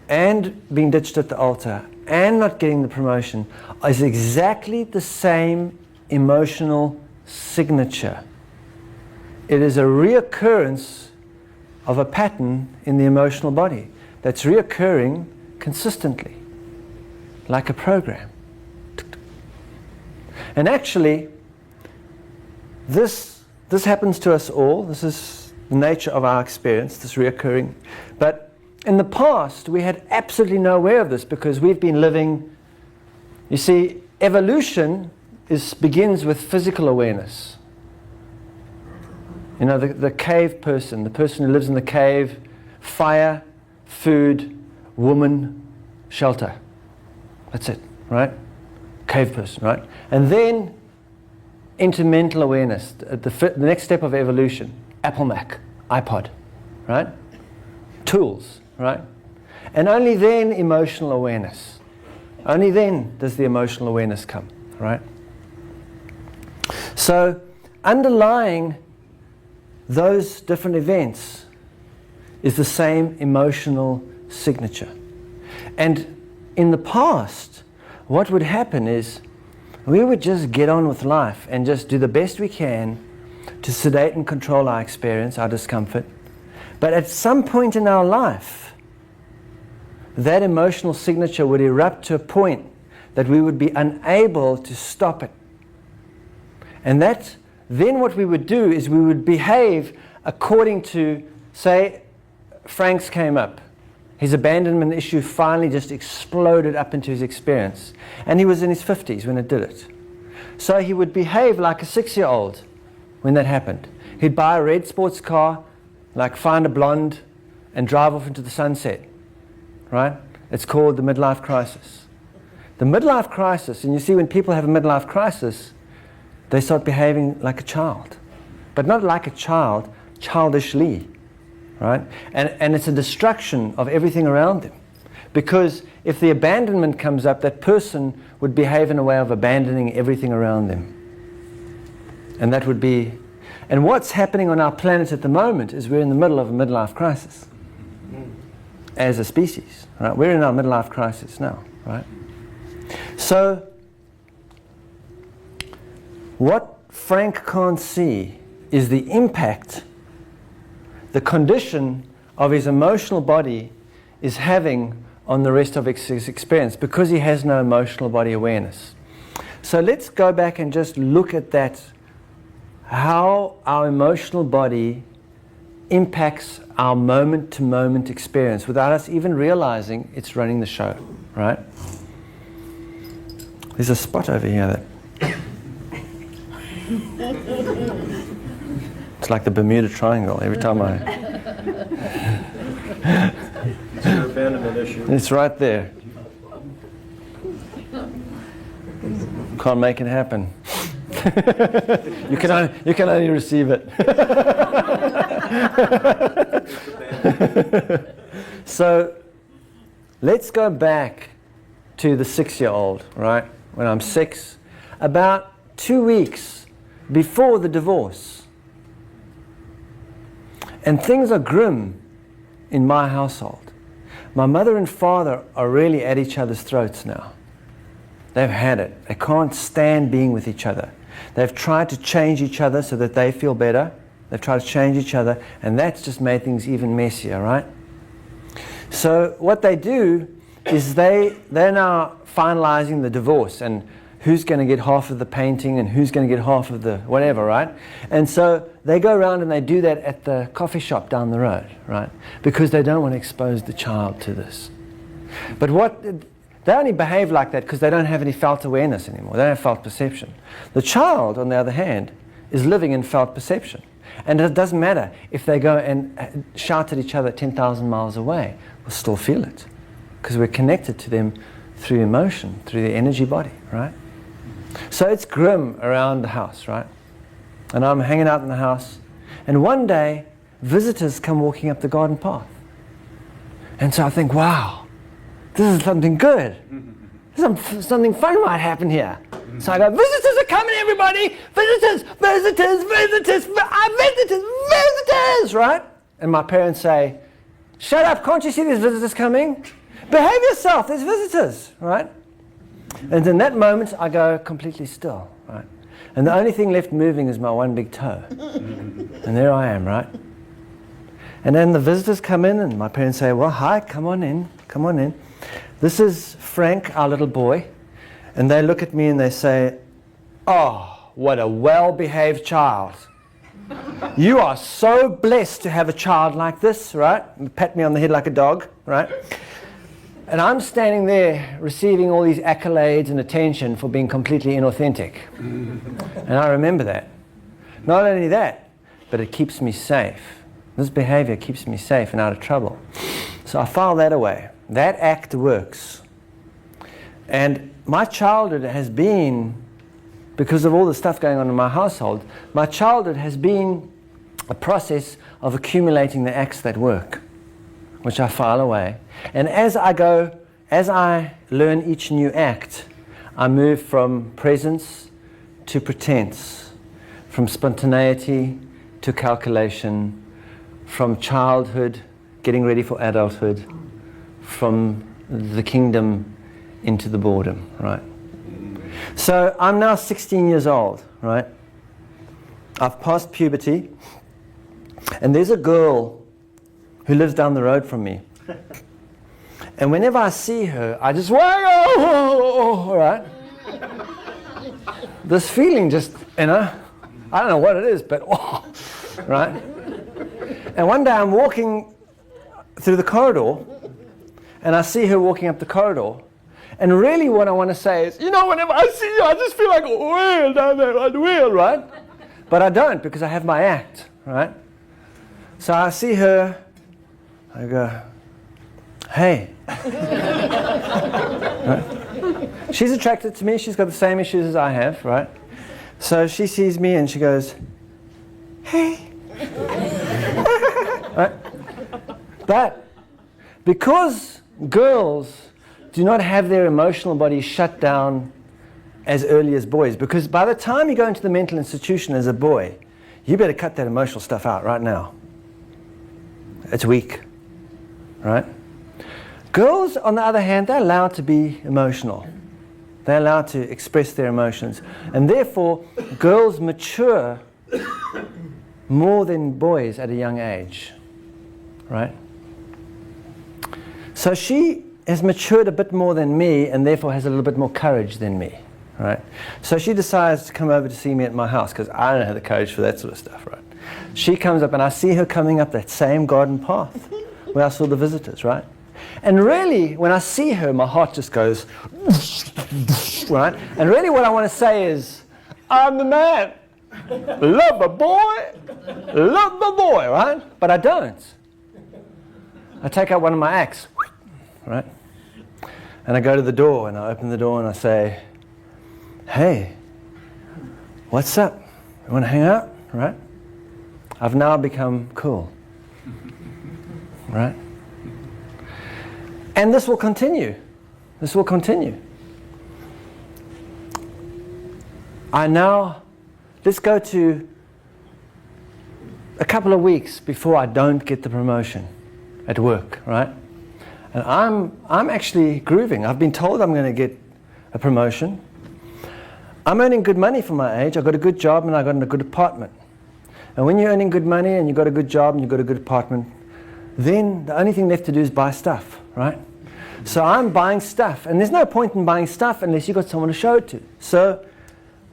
and being ditched at the altar and not getting the promotion is exactly the same emotional signature. It is a reoccurrence of a pattern in the emotional body that's reoccurring consistently, like a program. And actually, this happens to us all. This is the nature of our experience, this reoccurring. But in the past, we had absolutely no aware of this, because we've been living, you see, evolution begins with physical awareness. You know, the cave person, the person who lives in the cave, fire, food, woman, shelter. That's it, right? Cave person, right? And then into mental awareness, the next step of evolution, Apple Mac, iPod, right? Tools, right? And only then emotional awareness. Only then does the emotional awareness come, right? So underlying those different events is the same emotional signature. And in the past, what would happen is we would just get on with life and just do the best we can to sedate and control our experience, our discomfort. But at some point in our life, that emotional signature would erupt to a point that we would be unable to stop it. And then what we would do is we would behave according to, say, Frank's came up. His abandonment issue finally just exploded up into his experience. And he was in his 50s when it did it. So he would behave like a 6-year-old when that happened. He'd buy a red sports car, like find a blonde, and drive off into the sunset. Right? It's called the midlife crisis. The midlife crisis, and you see when people have a midlife crisis, they start behaving like a child. But not like a child, childishly. Right? And it's a destruction of everything around them. Because if the abandonment comes up, that person would behave in a way of abandoning everything around them. And that would be... And what's happening on our planet at the moment is we're in the middle of a midlife crisis. As a species. Right? We're in our midlife crisis now. Right? So, what Frank can't see is the impact the condition of his emotional body is having on the rest of his experience, because he has no emotional body awareness. So let's go back and just look at that, how our emotional body impacts our moment-to-moment experience without us even realizing it's running the show, right? There's a spot over here that... It's like the Bermuda Triangle every time I... It's your abandonment issue. It's right there. Can't make it happen. You can only receive it. So let's go back to the 6-year-old, right? When I'm 6, about 2 weeks before the divorce. And things are grim in my household. My mother and father are really at each other's throats now. They've had it. They can't stand being with each other. They've tried to change each other so that they feel better. They've tried to change each other, and that's just made things even messier, right? So what they do is they're now finalizing the divorce and who's going to get half of the painting and who's going to get half of the whatever, right? And so they go around and they do that at the coffee shop down the road, right? Because they don't want to expose the child to this. But they only behave like that because they don't have any felt awareness anymore. They don't have felt perception. The child, on the other hand, is living in felt perception. And it doesn't matter if they go and shout at each other 10,000 miles away, we'll still feel it. Because we're connected to them through emotion, through the energy body, right? So it's grim around the house, right? And I'm hanging out in the house, and one day, visitors come walking up the garden path. And so I think, wow, this is something good. Something fun might happen here. So I go, visitors are coming, everybody! Visitors, visitors, visitors, visitors, visitors, right? And my parents say, shut up, can't you see there's visitors coming? Behave yourself, there's visitors, right? And in that moment, I go completely still, right? And the only thing left moving is my one big toe. And there I am, right? And then the visitors come in, and my parents say, well, hi, come on in, come on in. This is Frank, our little boy. And they look at me and they say, oh, what a well-behaved child. You are so blessed to have a child like this, right? And pat me on the head like a dog, right? And I'm standing there receiving all these accolades and attention for being completely inauthentic. And I remember that. Not only that, but it keeps me safe. This behavior keeps me safe and out of trouble. So I file that away. That act works. And my childhood has been, because of all the stuff going on in my household, my childhood has been a process of accumulating the acts that work, which I file away. And as I learn each new act, I move from presence to pretense, from spontaneity to calculation, from childhood, getting ready for adulthood, from the kingdom into the boredom, right? So I'm now 16 years old, right? I've passed puberty, and there's a girl who lives down the road from me. And whenever I see her, I just, whoa, right? This feeling just, I don't know what it is, but, right? And one day I'm walking through the corridor, and I see her walking up the corridor. And really what I want to say is, whenever I see you, I just feel like a whale down there on the wheel, right? But I don't, because I have my act, right? So I see her, I go, hey. Right? She's attracted to me, she's got the same issues as I have, right? So she sees me and she goes, hey. Right? But because girls do not have their emotional bodies shut down as early as boys, because by the time you go into the mental institution as a boy, you better cut that emotional stuff out right now. It's weak, right? Girls, on the other hand, they're allowed to be emotional. They're allowed to express their emotions. And therefore, girls mature more than boys at a young age, right? So she has matured a bit more than me and therefore has a little bit more courage than me, right? So she decides to come over to see me at my house because I don't have the courage for that sort of stuff, right? She comes up and I see her coming up that same garden path where I saw the visitors, right? And really, when I see her, my heart just goes, right? And really what I want to say is, I'm the man. Love my boy. Love my boy, right? But I don't. I take out one of my acts, right? And I go to the door and I open the door and I say, hey, what's up? You want to hang out, right? I've now become cool. Right? And this will continue. This will continue. Let's go to a couple of weeks before I don't get the promotion at work, right? And I'm actually grooving. I've been told I'm going to get a promotion. I'm earning good money for my age. I've got a good job and I've got a good apartment. And when you're earning good money and you've got a good job and you've got a good apartment, then the only thing left to do is buy stuff, right? So I'm buying stuff. And there's no point in buying stuff unless you've got someone to show it to. So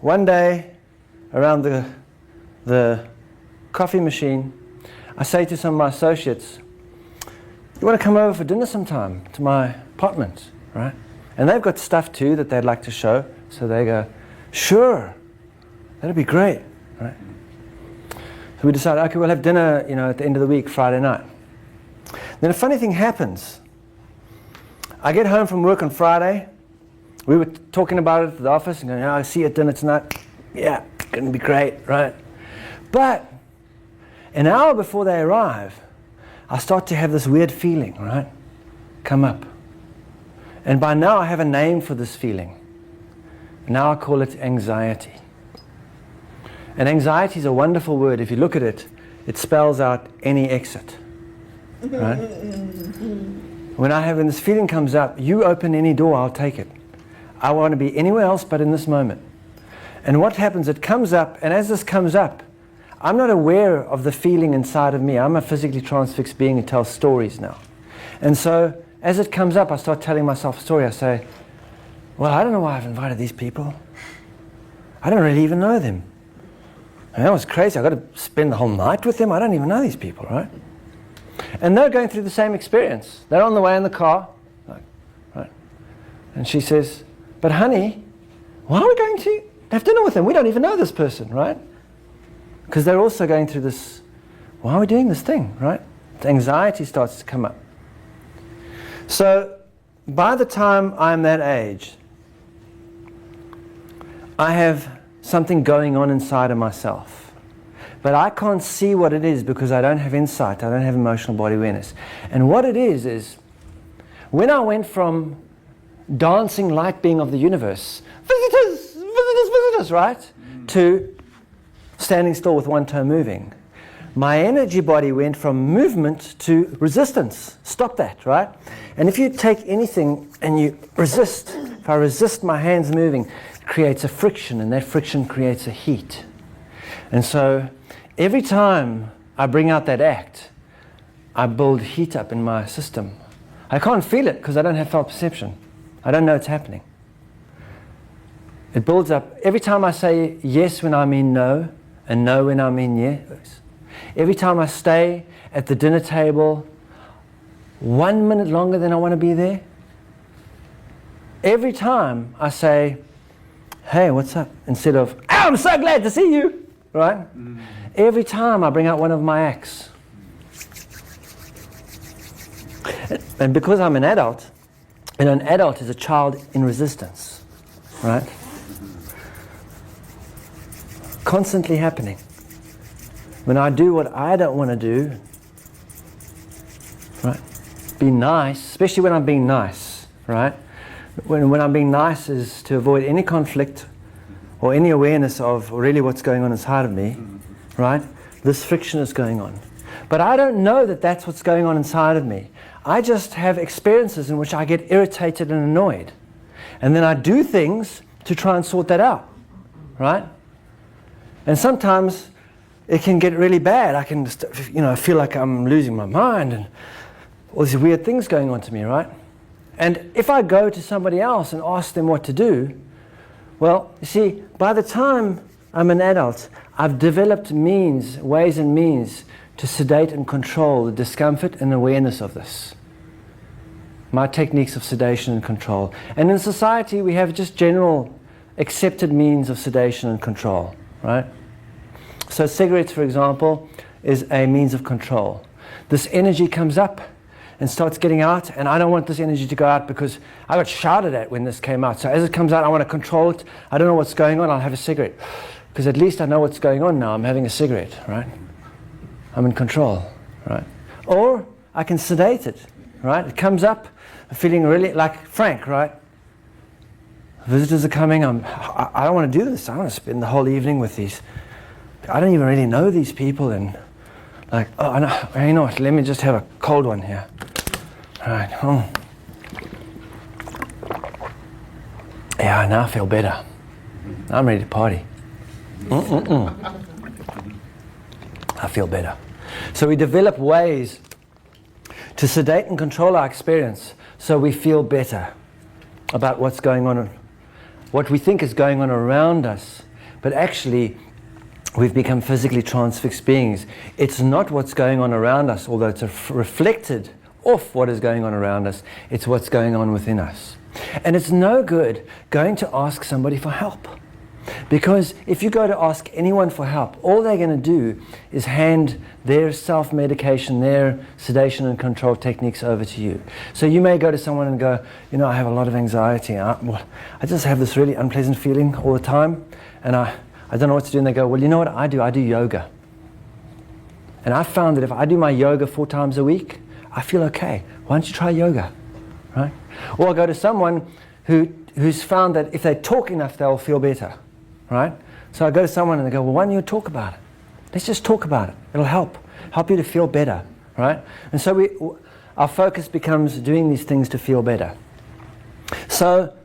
one day, around the coffee machine, I say to some of my associates, you want to come over for dinner sometime to my apartment, right? And they've got stuff too that they'd like to show. So they go, sure, that'd be great, right? So we decided, okay, we'll have dinner, at the end of the week, Friday night. Then a funny thing happens. I get home from work on Friday. We were talking about it at the office and going, I'll see you at dinner tonight. Yeah, it's going to be great, right? But an hour before they arrive, I start to have this weird feeling, right? Come up. And by now I have a name for this feeling. Now I call it anxiety. And anxiety is a wonderful word. If you look at it, it spells out any exit. Right? When this feeling comes up, you open any door, I'll take it. I want to be anywhere else but in this moment. And what happens, it comes up, and as this comes up, I'm not aware of the feeling inside of me. I'm a physically transfixed being who tells stories now. And so, as it comes up, I start telling myself a story. I say, well, I don't know why I've invited these people. I don't really even know them. And that was crazy. I've got to spend the whole night with them. I don't even know these people, right? And they're going through the same experience. They're on the way in the car. Right? And she says, but honey, why are we going to have dinner with them? We don't even know this person, right? Because they're also going through this, why are we doing this thing, right? The anxiety starts to come up. So by the time I'm that age, I have something going on inside of myself. But I can't see what it is because I don't have insight, I don't have emotional body awareness. And what it is when I went from dancing light being of the universe, visitors, visitors, visitors, right? To standing still with one toe moving. My energy body went from movement to resistance. Stop that, right? And if you take anything and you resist, if I resist my hands moving, it creates a friction, and that friction creates a heat. And so every time I bring out that act, I build heat up in my system. I can't feel it because I don't have felt perception. I don't know it's happening. It builds up. Every time I say yes when I mean no, and no when I mean yes. Every time I stay at the dinner table 1 minute longer than I want to be there. Every time I say, hey, what's up? Instead of, oh, I'm so glad to see you, right? Every time I bring out one of my acts. And because I'm an adult, and an adult is a child in resistance, right? Constantly happening. When I do what I don't want to do, right? Be nice, especially when I'm being nice, right? When I'm being nice is to avoid any conflict or any awareness of really what's going on inside of me, right? This friction is going on. But I don't know that that's what's going on inside of me. I just have experiences in which I get irritated and annoyed. And then I do things to try and sort that out, right? And sometimes it can get really bad. I can just, feel like I'm losing my mind and all these weird things going on to me, right? And if I go to somebody else and ask them what to do, well, you see, by the time I'm an adult, I've developed ways and means to sedate and control the discomfort and awareness of this. My techniques of sedation and control. And in society, we have just general accepted means of sedation and control, right? So cigarettes, for example, is a means of control. This energy comes up and starts getting out, and I don't want this energy to go out because I got shouted at when this came out. So as it comes out, I want to control it. I don't know what's going on, I'll have a cigarette. Because at least I know what's going on now, I'm having a cigarette, right? I'm in control, right? Or I can sedate it, right? It comes up, I'm feeling really like Frank, right? Visitors are coming, I don't want to do this. I want to spend the whole evening with these. I don't even really know these people, and like, oh, I know, you know what, let me just have a cold one here. All right, Yeah, now I feel better. I'm ready to party. I feel better. So we develop ways to sedate and control our experience so we feel better about what's going on, what we think is going on around us. But actually, we've become physically transfixed beings. It's not what's going on around us, although it's reflected off what is going on around us. It's what's going on within us. And it's no good going to ask somebody for help. Because if you go to ask anyone for help, all they're going to do is hand their self-medication, their sedation and control techniques over to you. So you may go to someone and go, you know, I have a lot of anxiety. I just have this really unpleasant feeling all the time, and I don't know what to do. And they go, well, you know what I do? I do yoga. And I found that if I do my yoga 4 times a week, I feel okay. Why don't you try yoga, right? Or I'll go to someone who's found that if they talk enough, they'll feel better. Right? So I go to someone and they go, well, why don't you talk about it? Let's just talk about it. It'll help you to feel better. Right? And so our focus becomes doing these things to feel better. So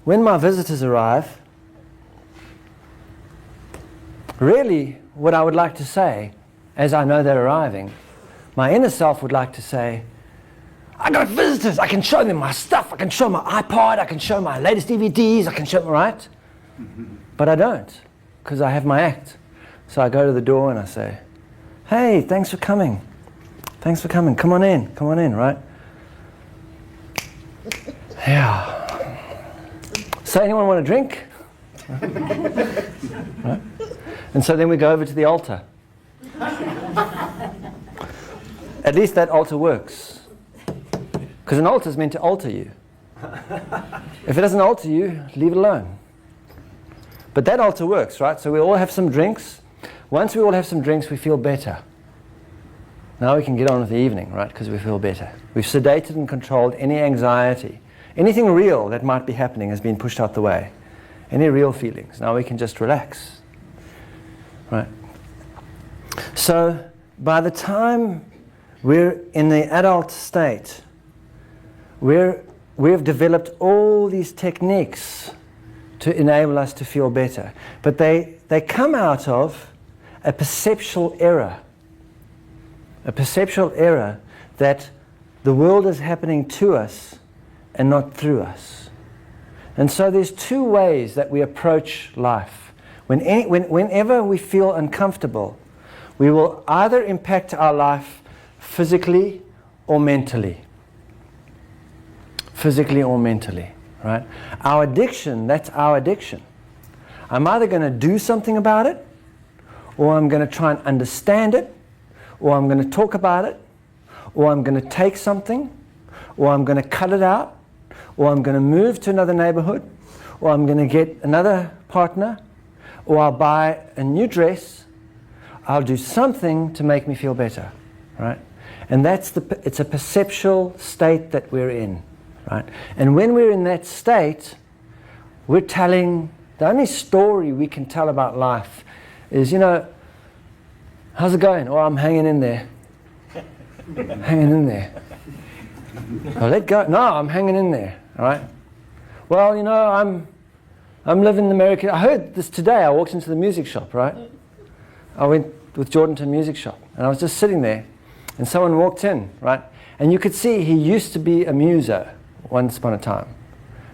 when my visitors arrive, really what I would like to say, as I know they're arriving, my inner self would like to say, I got visitors, I can show them my stuff, I can show my iPod, I can show my latest DVDs, I can show them, right? But I don't, because I have my act. So I go to the door and I say, hey, thanks for coming. Thanks for coming. Come on in, right? Yeah. So anyone want a drink? Right? And so then we go over to the altar. At least that altar works. Because an altar is meant to alter you. If it doesn't alter you, leave it alone. But that altar works, right? So we all have some drinks. Once we all have some drinks, we feel better. Now we can get on with the evening, right? Because we feel better. We've sedated and controlled any anxiety. Anything real that might be happening has been pushed out the way. Any real feelings. Now we can just relax. Right? So by the time we're in the adult state, we've developed all these techniques to enable us to feel better. But they come out of a perceptual error. A perceptual error that the world is happening to us and not through us. And so there's 2 ways that we approach life. Whenever we feel uncomfortable, we will either impact our life physically or mentally. Physically or mentally. Right? Our addiction, that's our addiction. I'm either going to do something about it, or I'm going to try and understand it, or I'm going to talk about it, or I'm going to take something, or I'm going to cut it out, or I'm going to move to another neighborhood, or I'm going to get another partner, or I'll buy a new dress. I'll do something to make me feel better. Right? And it's a perceptual state that we're in. Right? And when we're in that state, we're telling, the only story we can tell about life is, you know, how's it going? Oh, I'm hanging in there. Hanging in there. Oh, let go. No, I'm hanging in there. All right? Well, you know, I'm living in America. I heard this today. I walked into the music shop, right? I went with Jordan to a music shop, and I was just sitting there, and someone walked in, right? And you could see he used to be a muso once upon a time.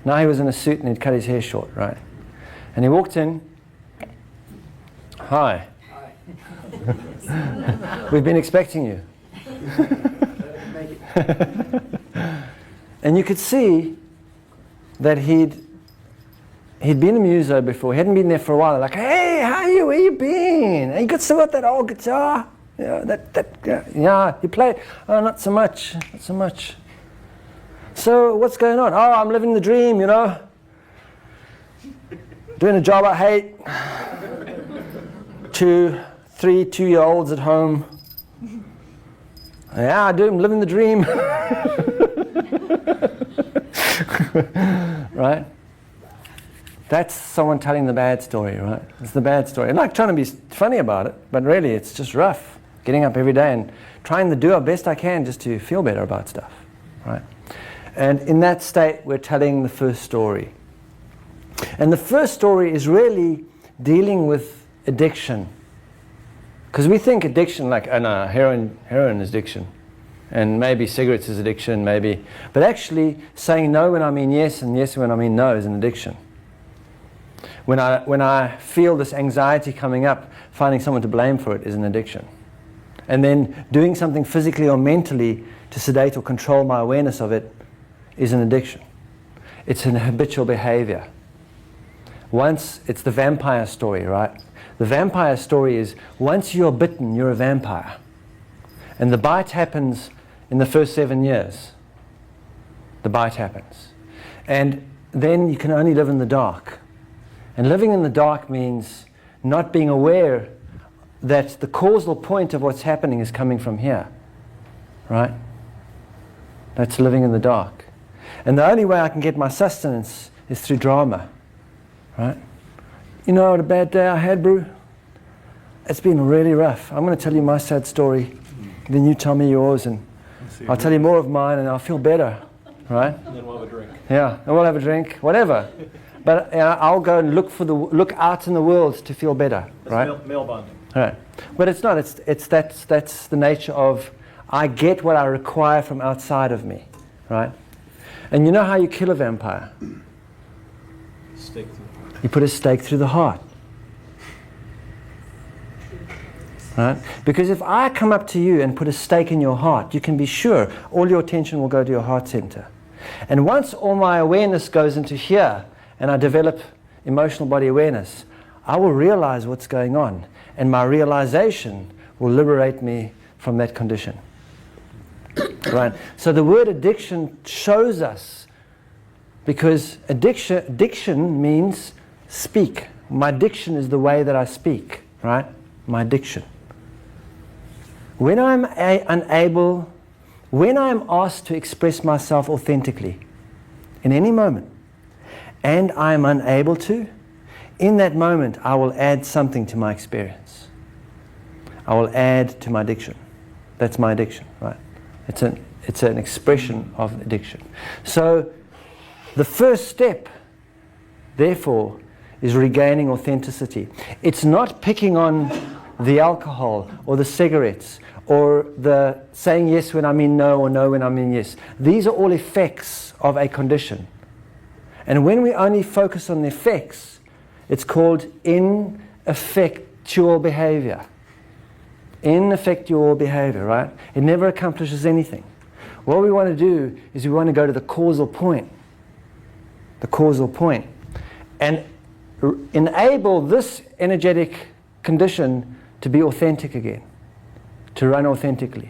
Now he was in a suit and he'd cut his hair short, right? And he walked in. Hi. We've been expecting you. And you could see that he'd been a muso before. He hadn't been there for a while. Like, hey, how are you? Where you been? And you could still got that old guitar. Yeah, you play. Oh, not so much. Not so much. So what's going on? Oh, I'm living the dream, you know. Doing a job I hate. 2 3 2-year-olds at home. Yeah, I do. I'm living the dream. Right? That's someone telling the bad story, right? It's the bad story. And like trying to be funny about it, but really it's just rough. Getting up every day and trying to do our best I can just to feel better about stuff, right? And in that state, we're telling the first story. And the first story is really dealing with addiction. Because we think addiction, like, oh no, heroin is addiction. And maybe cigarettes is addiction, maybe. But actually, saying no when I mean yes and yes when I mean no is an addiction. When I feel this anxiety coming up, finding someone to blame for it is an addiction. And then doing something physically or mentally to sedate or control my awareness of it is an addiction. It's an habitual behavior. Once, it's the vampire story, right? The vampire story is, once you're bitten, you're a vampire. And the bite happens in the first 7 years. The bite happens. And then you can only live in the dark. And living in the dark means not being aware that the causal point of what's happening is coming from here. Right? That's living in the dark. And the only way I can get my sustenance is through drama. Right? You know what a bad day I had, bro? It's been really rough. I'm going to tell you my sad story. Then you tell me yours, and I'll tell you more of mine, and I'll feel better. Right? And then we'll have a drink. Yeah, and we'll have a drink, whatever. But I'll go and look out in the world to feel better. Right? Male bonding. Right. But it's not. That's the nature of, I get what I require from outside of me. Right? And you know how you kill a vampire? Stake through. You put a stake through the heart. Right? Because if I come up to you and put a stake in your heart, you can be sure all your attention will go to your heart center. And once all my awareness goes into here and I develop emotional body awareness, I will realize what's going on. And my realization will liberate me from that condition. Right? So the word addiction shows us, because addiction means speak. My diction is the way that I speak. Right? My diction. When I'm asked to express myself authentically in any moment, and I'm unable to, in that moment I will add something to my experience. I will add to my diction. That's my addiction, right? It's an expression of addiction. So the first step, therefore, is regaining authenticity. It's not picking on the alcohol or the cigarettes or the saying yes when I mean no or no when I mean yes. These are all effects of a condition. And when we only focus on the effects, it's called ineffectual behavior. Ineffectual behavior, right? It never accomplishes anything. What we want to do is we want to go to the causal point. The causal point. And enable this energetic condition to be authentic again. To run authentically.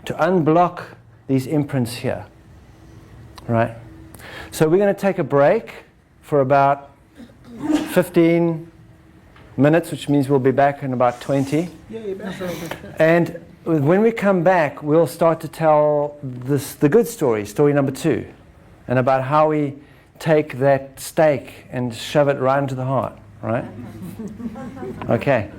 To unblock these imprints here. Right? So we're going to take a break for about 15 minutes, which means we'll be back in about 20. And when we come back, we'll start to tell the good story, story number 2, and about how we take that stake and shove it right into the heart, right? Okay.